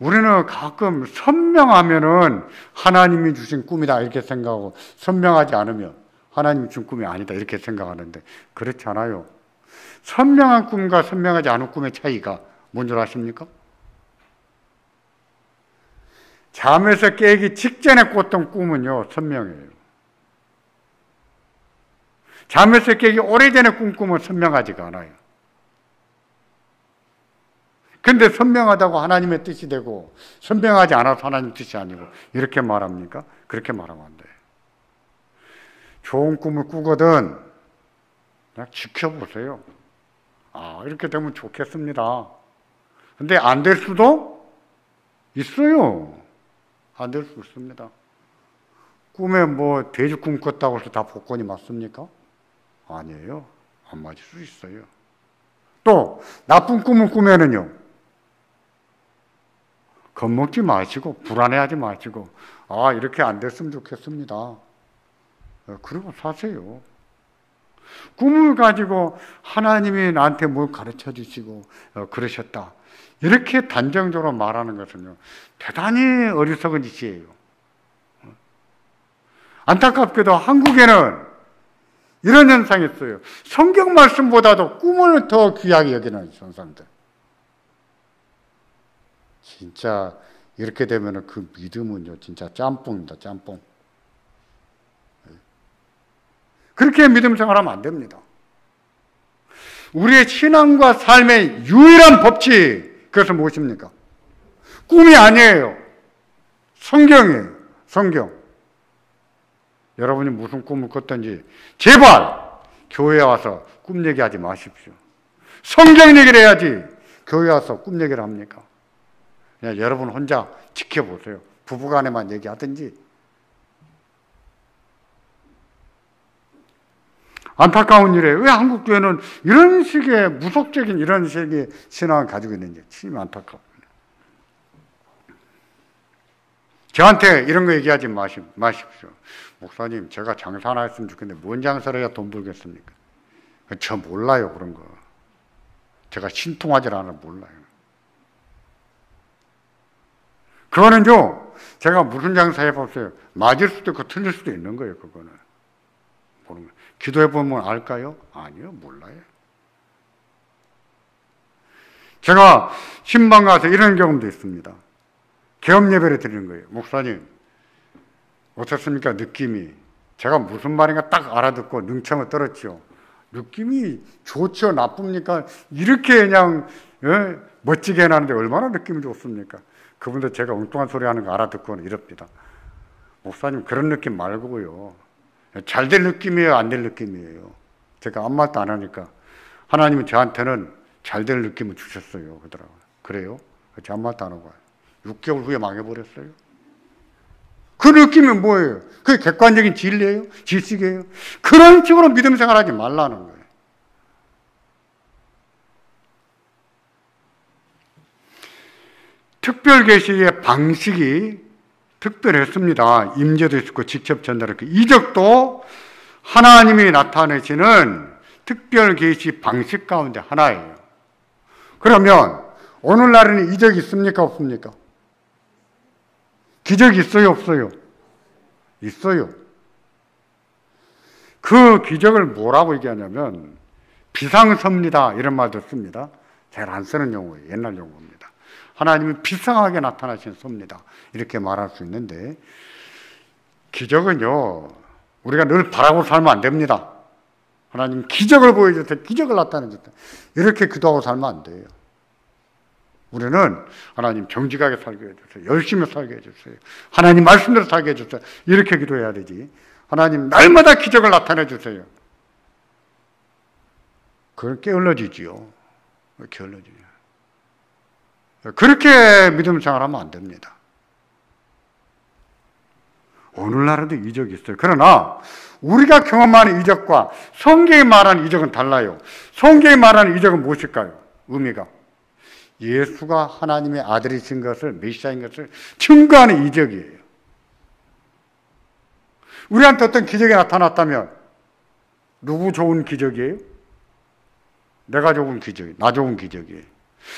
우리는 가끔 선명하면은 하나님이 주신 꿈이다 이렇게 생각하고, 선명하지 않으면 하나님이 준 꿈이 아니다 이렇게 생각하는데 그렇지 않아요. 선명한 꿈과 선명하지 않은 꿈의 차이가 뭔 줄 아십니까? 잠에서 깨기 직전에 꿨던 꿈은요, 선명해요. 잠에서 깨기 오래전에 꾼 꿈은 선명하지가 않아요. 근데 선명하다고 하나님의 뜻이 되고 선명하지 않아서 하나님 뜻이 아니고 이렇게 말합니까? 그렇게 말하면 안 돼요. 좋은 꿈을 꾸거든 그냥 지켜보세요. 아, 이렇게 되면 좋겠습니다. 근데 안 될 수도 있어요. 안 될 수 있습니다. 꿈에 뭐 돼지 꿈 꿨다고 해서 다 복권이 맞습니까? 아니에요. 안 맞을 수 있어요. 또 나쁜 꿈을 꾸면은요, 겁먹지 마시고 불안해하지 마시고, 아, 이렇게 안 됐으면 좋겠습니다. 그러고 사세요. 꿈을 가지고 하나님이 나한테 뭘 가르쳐 주시고 그러셨다, 이렇게 단정적으로 말하는 것은요, 대단히 어리석은 짓이에요. 안타깝게도 한국에는 이런 현상이 있어요. 성경 말씀보다도 꿈을 더 귀하게 여기는 현상들. 진짜 이렇게 되면 그 믿음은요, 진짜 짬뽕입니다. 짬뽕. 그렇게 믿음 생활하면 안 됩니다. 우리의 신앙과 삶의 유일한 법칙, 그것은 무엇입니까? 꿈이 아니에요. 성경이에요. 성경. 여러분이 무슨 꿈을 꿨든지 제발 교회에 와서 꿈 얘기하지 마십시오. 성경 얘기를 해야지 교회에 와서 꿈 얘기를 합니까? 그냥 여러분 혼자 지켜보세요. 부부간에만 얘기하든지. 안타까운 일이에요. 왜 한국 교회는 이런 식의 무속적인 이런 식의 신앙을 가지고 있는지 참 안타까워요. 저한테 이런 거 얘기하지 마십시오. 목사님, 제가 장사 하나 했으면 좋겠는데 뭔 장사를 해야 돈 벌겠습니까? 저 몰라요, 그런 거. 제가 신통하지 않아 몰라요. 그거는요, 제가 무슨 장사 해봤어요. 맞을 수도 있고 틀릴 수도 있는 거예요, 그거는. 모르는 거예요. 기도해보면 알까요? 아니요, 몰라요. 제가 신방 가서 이런 경험도 있습니다. 개업 예배를 드리는 거예요. 목사님, 어떻습니까? 느낌이. 제가 무슨 말인가 딱 알아듣고 능청을 떨었죠. 느낌이 좋죠? 나쁩니까? 이렇게 그냥 멋지게 해놨는데 얼마나 느낌이 좋습니까? 그분들 제가 엉뚱한 소리 하는 거 알아듣고는 이럽니다. 목사님, 그런 느낌 말고요. 잘 될 느낌이에요? 안 될 느낌이에요? 제가 아무 말도 안 하니까 하나님은 저한테는 잘 될 느낌을 주셨어요. 그러더라고요. 그래요? 제가 아무 말도 안 하고 6개월 후에 망해버렸어요. 그 느낌이 뭐예요? 그게 객관적인 진리예요? 지식이에요? 그런 식으로 믿음 생활하지 말라는 거예요. 특별 계시의 방식이 특별했습니다. 임재도 있었고 직접 전달했고 이적도 하나님이 나타내시는 특별 계시 방식 가운데 하나예요. 그러면 오늘날에는 이적이 있습니까? 없습니까? 기적이 있어요? 없어요? 있어요. 그 기적을 뭐라고 얘기하냐면 비상섭니다 이런 말도 씁니다. 잘 안 쓰는 용어예요. 옛날 용어입니다. 하나님은 비상하게 나타나신 섭니다. 이렇게 말할 수 있는데 기적은요 우리가 늘 바라고 살면 안 됩니다. 하나님 기적을 보여주세요. 기적을 나타내주세요. 이렇게 기도하고 살면 안 돼요. 우리는 하나님 정직하게 살게 해주세요. 열심히 살게 해주세요. 하나님 말씀대로 살게 해주세요. 이렇게 기도해야 되지. 하나님 날마다 기적을 나타내 주세요. 그건 게을러지지요. 게을러지죠. 그렇게 믿음 생활하면 안 됩니다. 오늘날에도 이적이 있어요. 그러나 우리가 경험하는 이적과 성경이 말하는 이적은 달라요. 성경이 말하는 이적은 무엇일까요? 의미가 예수가 하나님의 아들이신 것을, 메시아인 것을 증거하는 이적이에요. 우리한테 어떤 기적이 나타났다면 누구 좋은 기적이에요? 내가 좋은 기적이에요. 나 좋은 기적이에요.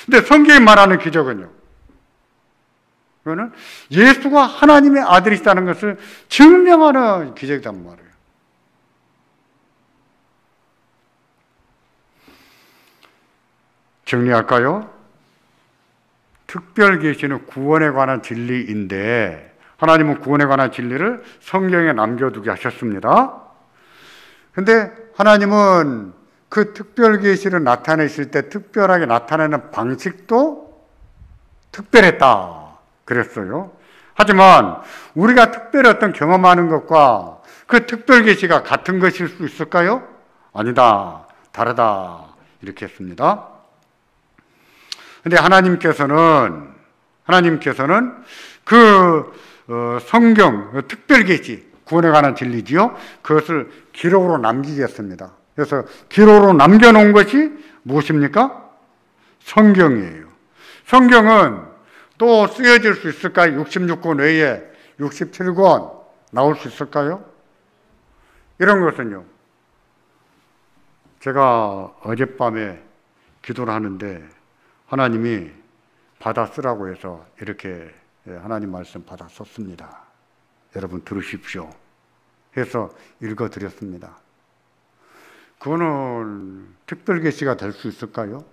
근데 성경이 말하는 기적은요, 그거는 예수가 하나님의 아들이시다는 것을 증명하는 기적이란 말이에요. 정리할까요? 특별 계시는 구원에 관한 진리인데 하나님은 구원에 관한 진리를 성경에 남겨두게 하셨습니다. 근데 하나님은 그 특별 계시를 나타내실 때 특별하게 나타내는 방식도 특별했다 그랬어요. 하지만 우리가 특별히 어떤 경험하는 것과 그 특별 계시가 같은 것일 수 있을까요? 아니다, 다르다 이렇게 했습니다. 근데 하나님께서는 그 성경 특별 계시 구원에 관한 진리지요. 그것을 기록으로 남기겠습니다. 그래서 기록으로 남겨놓은 것이 무엇입니까? 성경이에요. 성경은 또 쓰여질 수 있을까요? 66권 외에 67권 나올 수 있을까요? 이런 것은요, 제가 어젯밤에 기도를 하는데 하나님이 받아 쓰라고 해서 이렇게 하나님 말씀 받아 썼습니다. 여러분 들으십시오. 해서 읽어드렸습니다. 그거는 특별계시가 될 수 있을까요?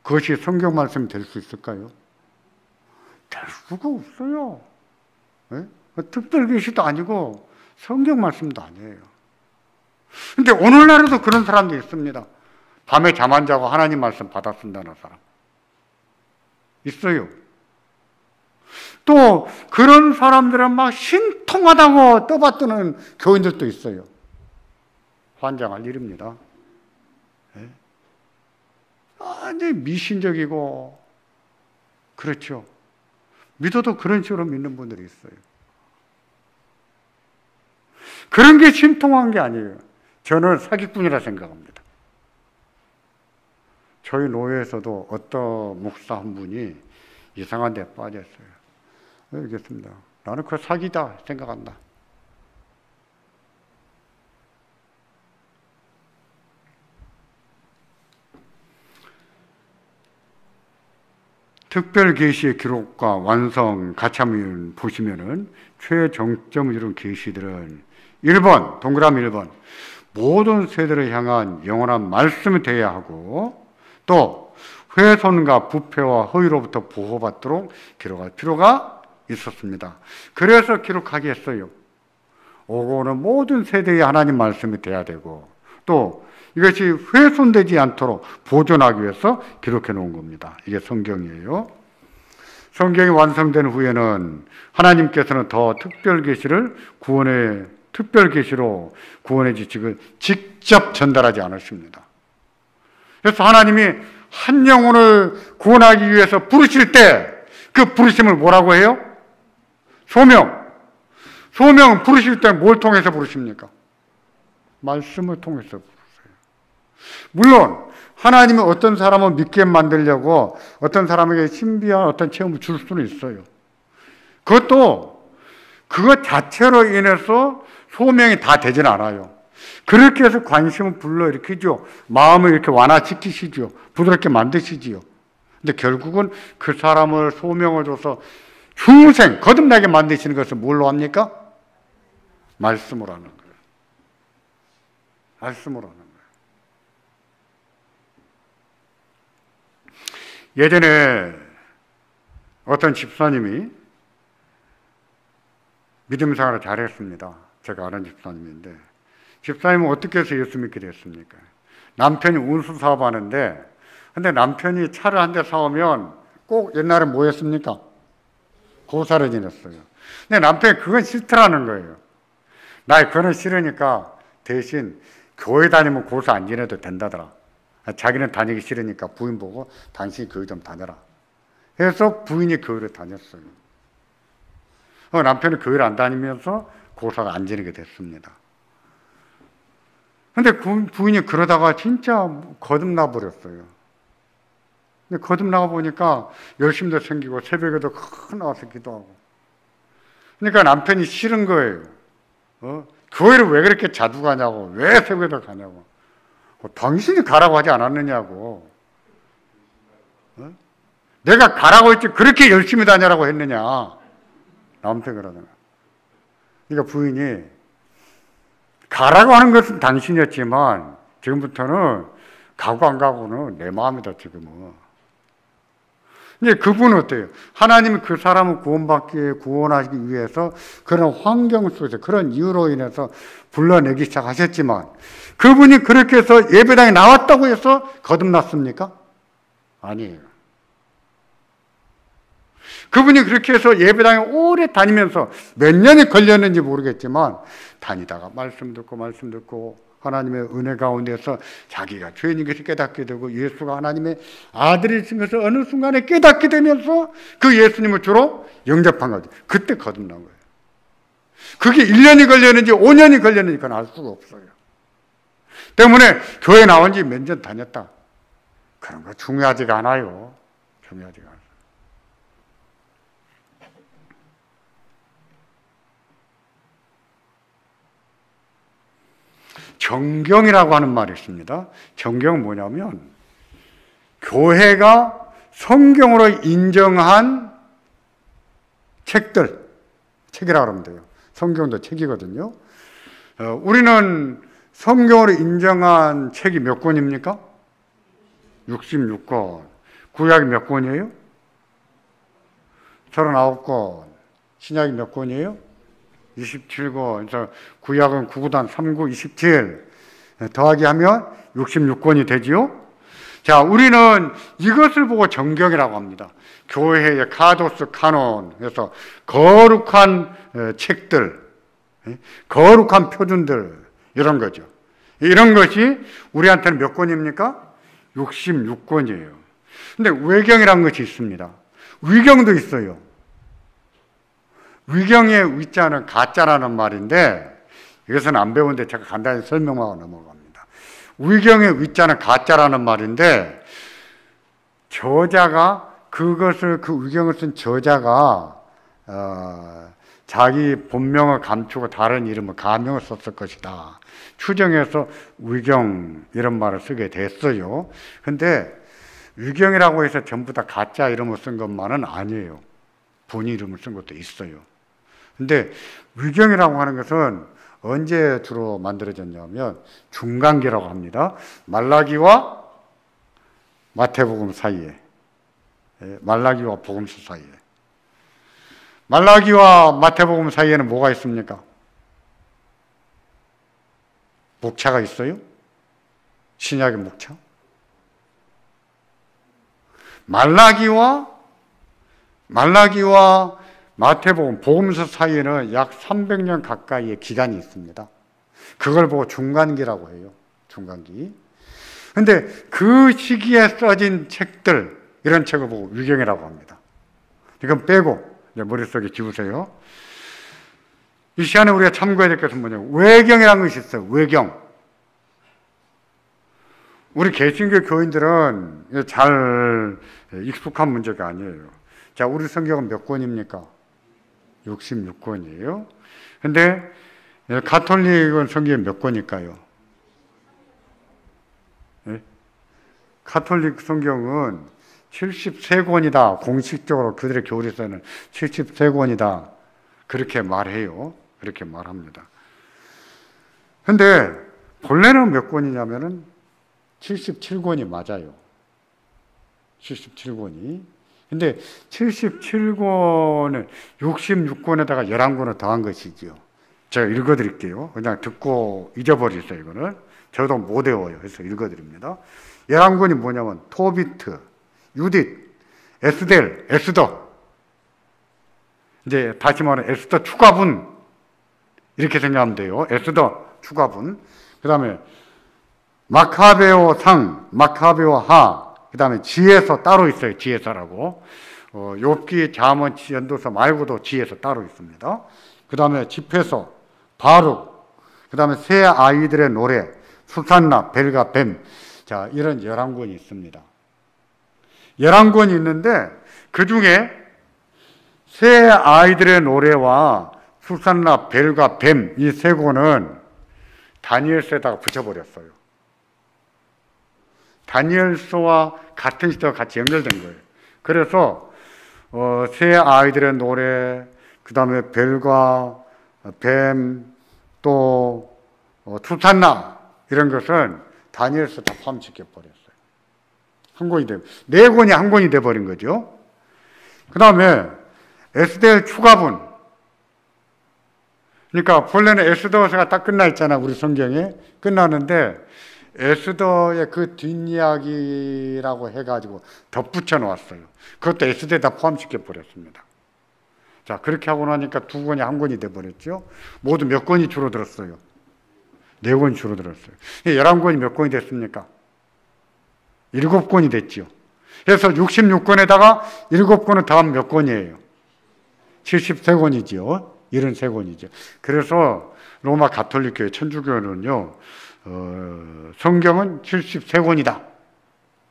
그것이 성경 말씀이 될 수 있을까요? 될 수가 없어요. 네? 특별계시도 아니고 성경 말씀도 아니에요. 근데 오늘날에도 그런 사람들이 있습니다. 밤에 잠 안 자고 하나님 말씀 받아 쓴다는 사람 있어요. 또 그런 사람들은 막 신통하다고 떠받드는 교인들도 있어요. 환장할 일입니다. 네? 완전히 미신적이고 그렇죠. 믿어도 그런 식으로 믿는 분들이 있어요. 그런 게 신통한 게 아니에요. 저는 사기꾼이라 생각합니다. 저희 노예에서도 어떤 목사 한 분이 이상한 데 빠졌어요. 알겠습니다. 나는 그거 사기다 생각한다. 특별 계시의 기록과 완성 같이 한번 보시면은 최정점을 이룬 계시들은 1번, 동그라미 1번, 모든 세대를 향한 영원한 말씀이 되어야 하고, 또 훼손과 부패와 허위로부터 보호받도록 기록할 필요가 있었습니다. 그래서 기록하게 했어요. 오고 오는 모든 세대에 하나님 말씀이 돼야 되고, 또 이것이 훼손되지 않도록 보존하기 위해서 기록해 놓은 겁니다. 이게 성경이에요. 성경이 완성된 후에는 하나님께서는 더 특별 계시를 특별 계시로 구원의 지식을 직접 전달하지 않으십니다. 그래서 하나님이 한 영혼을 구원하기 위해서 부르실 때 그 부르심을 뭐라고 해요? 소명. 소명은 부르실 때 뭘 통해서 부르십니까? 말씀을 통해서 부르세요. 물론 하나님은 어떤 사람을 믿게 만들려고 어떤 사람에게 신비한 어떤 체험을 줄 수는 있어요. 그것 자체로 인해서 소명이 다 되진 않아요. 그렇게 해서 관심을 불러일으키죠. 마음을 이렇게 완화시키시죠. 부드럽게 만드시지요. 근데 결국은 그 사람을 소명을 줘서 중생, 거듭나게 만드시는 것을 뭘로 합니까? 말씀으로 하는 거예요. 말씀으로 하는 거예요. 예전에 어떤 집사님이 믿음 생활을 잘했습니다. 제가 아는 집사님인데, 집사님은 어떻게 해서 예수 믿게 됐습니까? 남편이 운수 사업하는데, 근데 남편이 차를 한 대 사오면 꼭 옛날에 뭐 했습니까? 고사를 지냈어요. 근데 남편이 그건 싫더라는 거예요. 나 그거는 싫으니까 대신 교회 다니면 고사 안 지내도 된다더라. 자기는 다니기 싫으니까 부인 보고 당신이 교회 좀 다녀라. 그래서 부인이 교회를 다녔어요. 남편은 교회를 안 다니면서 고사가 안 지내게 됐습니다. 근데 부인이 그러다가 진짜 거듭나 버렸어요. 근데 거듭나가 보니까 열심도 생기고 새벽에도 나와서 기도하고. 그러니까 남편이 싫은 거예요. 교회를 왜 그렇게 자주 가냐고. 왜 새벽에도 가냐고. 당신이 가라고 하지 않았느냐고. 내가 가라고 했지 그렇게 열심히 다녀라고 했느냐. 남편 그러잖아. 그러니까 부인이 가라고 하는 것은 당신이었지만 지금부터는 가고 안 가고는 내 마음이다 지금은. 근데 그분은 어때요? 하나님이 그 사람을 구원하기 위해서 그런 환경 속에서 그런 이유로 인해서 불러내기 시작하셨지만 그분이 그렇게 해서 예배당에 나왔다고 해서 거듭났습니까? 아니에요. 그분이 그렇게 해서 예배당에 오래 다니면서 몇 년이 걸렸는지 모르겠지만 다니다가 말씀 듣고 하나님의 은혜 가운데서 자기가 죄인인 것을 깨닫게 되고 예수가 하나님의 아들이신 것을 어느 순간에 깨닫게 되면서 그 예수님을 주로 영접한 거죠. 그때 거듭난 거예요. 그게 1년이 걸렸는지 5년이 걸렸는지 그건 알 수가 없어요. 때문에 교회 나온 지 몇 년 다녔다. 그런 거 중요하지가 않아요. 중요하지가 않아요. 정경이라고 하는 말이 있습니다. 정경은 뭐냐면 교회가 성경으로 인정한 책이라고 하면 돼요. 성경도 책이거든요. 우리는 성경으로 인정한 책이 몇 권입니까? 66권. 구약이 몇 권이에요? 39권. 신약이 몇 권이에요? 27권. 그래서 구약은 9구단 3구 27 더하기 하면 66권이 되지요. 자, 우리는 이것을 보고 정경이라고 합니다. 교회의 카도스 카논. 그래서 거룩한 책들, 거룩한 표준들 이런 거죠. 이런 것이 우리한테는 몇 권입니까? 66권이에요. 근데 외경이라는 것이 있습니다. 위경도 있어요. 위경의 위자는 가짜라는 말인데 이것은 안 배우는데 제가 간단히 설명하고 넘어갑니다. 위경의 위자는 가짜라는 말인데 저자가 그것을 그 위경을 쓴 저자가 자기 본명을 감추고 다른 이름을 가명을 썼을 것이다. 추정해서 위경 이런 말을 쓰게 됐어요. 근데 위경이라고 해서 전부 다 가짜 이름을 쓴 것만은 아니에요. 본인 이름을 쓴 것도 있어요. 근데 위경이라고 하는 것은 언제 주로 만들어졌냐면 중간기라고 합니다. 말라기와 마태복음 사이에, 말라기와 복음서 사이에. 말라기와 마태복음 사이에는 뭐가 있습니까? 목차가 있어요? 신약의 목차? 말라기와 마태복음, 복음서 사이에는 약 300년 가까이의 기간이 있습니다. 그걸 보고 중간기라고 해요. 중간기. 근데 그 시기에 써진 책들, 이런 책을 보고 위경이라고 합니다. 이건 빼고 머릿속에 지우세요. 이 시간에 우리가 참고해야 될 것은 뭐냐면 외경이라는 것이 있어요. 외경. 우리 개신교 교인들은 잘 익숙한 문제가 아니에요. 자, 우리 성경은 몇 권입니까? 66권이에요. 근데 가톨릭은 성경이 몇 권일까요? 네? 가톨릭 성경은 73권이다. 공식적으로 그들의 교리서는 73권이다. 그렇게 말해요. 그렇게 말합니다. 근데 본래는 몇 권이냐면은 77권이 맞아요. 77권이. 근데 77권을 66권에다가 11권을 더한 것이지요. 제가 읽어드릴게요. 그냥 듣고 잊어버리세요. 이거는. 저도 못 외워요. 그래서 읽어드립니다. 11권이 뭐냐면 토비트, 유딧, 에스델, 에스더. 이제 다시 말하면 에스더 추가분. 이렇게 생각하면 돼요. 에스더 추가분. 그 다음에 마카베오 상, 마카베오 하. 그 다음에 지혜서 따로 있어요. 지혜서라고. 욥기, 잠언, 연도서 말고도 지혜서 따로 있습니다. 그 다음에 집회서, 바룩. 그 다음에 새 아이들의 노래, 수산나, 벨과 뱀. 자, 이런 11권이 있습니다. 11권이 있는데 그 중에 새 아이들의 노래와 수산나, 벨과 뱀 이 세 권은 다니엘서에다가 붙여버렸어요. 다니엘서와 같은 시대와 같이 연결된 거예요. 그래서 새 아이들의 노래, 그 다음에 벨과 뱀, 또 수산나 이런 것은 다니엘서 다 포함시켜 버렸어요. 한 권이 돼, 네 권이 한 권이 돼 버린 거죠. 그 다음에 에스겔 추가분. 그러니까 본래는 에스더서가 딱 끝나 있잖아. 우리 성경에 끝나는데 에스더의 그 뒷이야기라고 해가지고 덧붙여 놓았어요. 그것도 에스더에다 포함시켜 버렸습니다. 자, 그렇게 하고 나니까 두 권이 한 권이 돼 버렸죠. 모두 몇 권이 줄어들었어요? 네 권이 줄어들었어요. 11권이 몇 권이 됐습니까? 7권이 됐죠. 그래서 66권에다가 7권을 더하면 몇 권이에요? 73권이죠. 73권이죠. 그래서 로마 가톨릭 교회 천주교는요, 성경은 73권이다.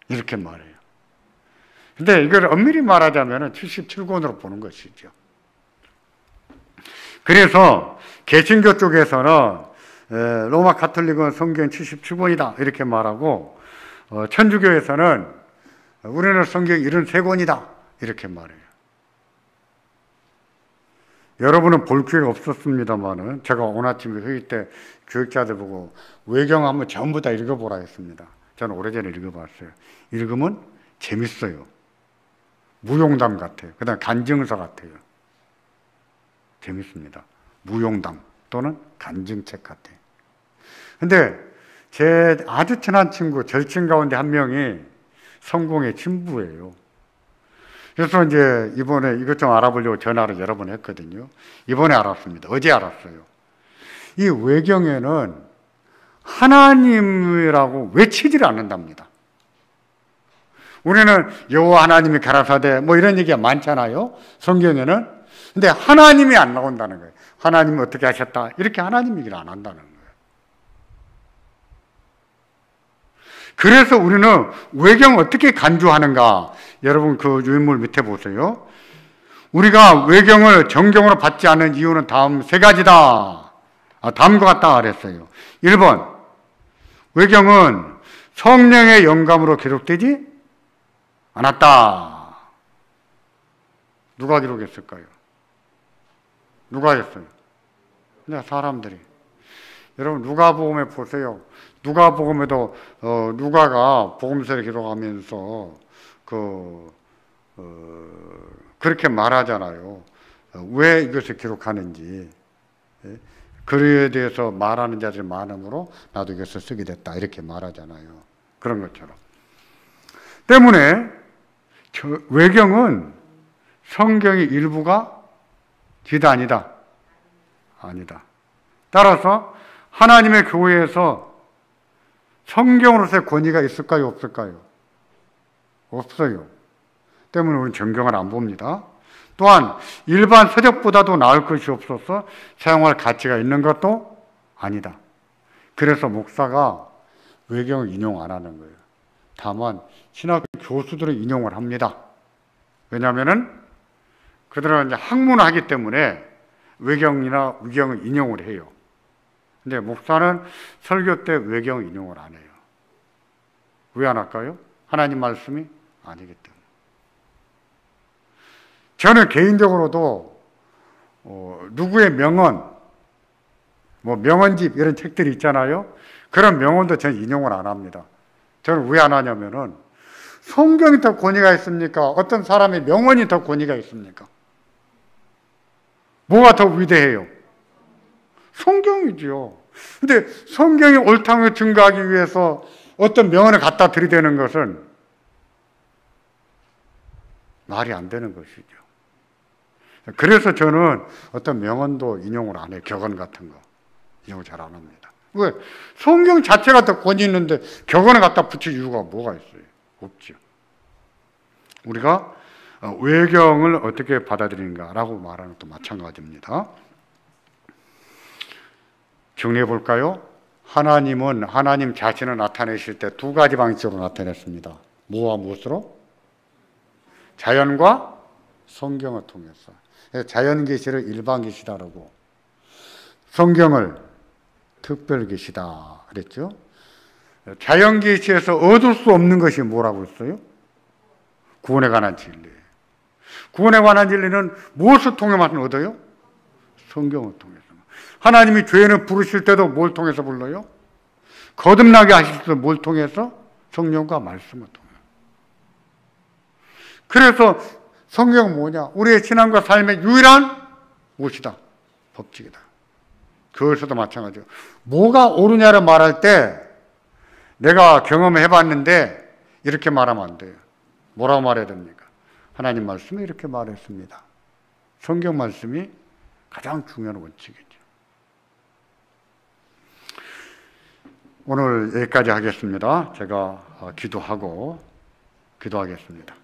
이렇게 말해요. 근데 이걸 엄밀히 말하자면 77권으로 보는 것이죠. 그래서 개신교 쪽에서는 로마 가톨릭은 성경 77권이다. 이렇게 말하고, 천주교에서는 우리는 성경 73권이다. 이렇게 말해요. 여러분은 볼 기회가 없었습니다만은 제가 오늘 아침에 회의 때 교육자들 보고 외경 한번 전부 다 읽어보라 했습니다. 저는 오래전에 읽어봤어요. 읽으면 재밌어요. 무용담 같아요. 그 다음에 간증서 같아요. 재밌습니다. 무용담 또는 간증책 같아요. 근데 제 아주 친한 친구, 절친 가운데 한 명이 성공의 신부예요. 그래서 이제 이번에 이것 좀 알아보려고 전화를 여러 번 했거든요. 이번에 알았습니다. 어제 알았어요. 이 외경에는 하나님이라고 외치지를 않는답니다. 우리는 여호와 하나님이 가라사대 뭐 이런 얘기가 많잖아요. 성경에는. 근데 하나님이 안 나온다는 거예요. 하나님이 어떻게 하셨다, 이렇게 하나님 얘기를 안 한다는 거예요. 그래서 우리는 외경을 어떻게 간주하는가? 여러분 그 유인물 밑에 보세요. 우리가 외경을 정경으로 받지 않는 이유는 다음 세 가지다. 다음과 같다 그랬어요. 1번, 외경은 성령의 영감으로 기록되지 않았다. 누가 기록했을까요? 누가 했어요? 그냥 사람들이. 여러분 누가복음에 보세요. 누가복음에도 누가가 복음서를 기록하면서 그렇게 말하잖아요. 왜 이것을 기록하는지. 예? 그에 대해서 말하는 자들이 많으므로 나도 이것을 쓰게 됐다, 이렇게 말하잖아요. 그런 것처럼. 때문에 외경은 성경의 일부가 기다 아니다? 아니다. 따라서 하나님의 교회에서 성경으로서의 권위가 있을까요, 없을까요? 없어요. 때문에 우리는 정경을 안 봅니다. 또한 일반 서적보다도 나을 것이 없어서 사용할 가치가 있는 것도 아니다. 그래서 목사가 외경을 인용 안 하는 거예요. 다만 신학교 교수들은 인용을 합니다. 왜냐하면은 그들은 이제 학문을 하기 때문에 외경이나 위경을 인용을 해요. 근데 목사는 설교 때 외경을 인용을 안 해요. 왜 안 할까요? 하나님 말씀이 아니기 때문에. 저는 개인적으로도 누구의 명언, 뭐 명언집 이런 책들이 있잖아요. 그런 명언도 저는 인용을 안 합니다. 저는 왜 안 하냐면은 성경이 더 권위가 있습니까? 어떤 사람의 명언이 더 권위가 있습니까? 뭐가 더 위대해요? 성경이지요. 근데 성경이 옳다는 걸 증거하기 위해서 어떤 명언을 갖다 들이대는 것은 말이 안 되는 것이죠. 그래서 저는 어떤 명언도 인용을 안 해요. 격언 같은 거 인용을 잘 안 합니다. 왜? 성경 자체가 더 권위 있는데 격언을 갖다 붙일 이유가 뭐가 있어요? 없죠. 우리가 외경을 어떻게 받아들이는가라고 말하는 것도 마찬가지입니다. 정리해 볼까요? 하나님은 하나님 자신을 나타내실 때 두 가지 방식으로 나타냈습니다. 무엇과 무엇으로? 자연과 성경을 통해서. 자연 계시를 일반 계시다라고, 성경을 특별 계시다 그랬죠. 자연 계시에서 얻을 수 없는 것이 뭐라고 했어요? 구원에 관한 진리. 구원에 관한 진리는 무엇을 통해만 얻어요? 성경을 통해서. 하나님이 죄인을 부르실 때도 뭘 통해서 불러요? 거듭나게 하실 때도 뭘 통해서? 성령과 말씀을 통해서. 그래서 성경은 뭐냐? 우리의 신앙과 삶의 유일한 무엇이다? 법칙이다. 그것에서도 마찬가지예요. 뭐가 옳으냐를 말할 때 내가 경험해 봤는데 이렇게 말하면 안 돼요. 뭐라고 말해야 됩니까? 하나님 말씀이 이렇게 말했습니다. 성경 말씀이 가장 중요한 원칙이죠. 오늘 여기까지 하겠습니다. 제가 기도하겠습니다.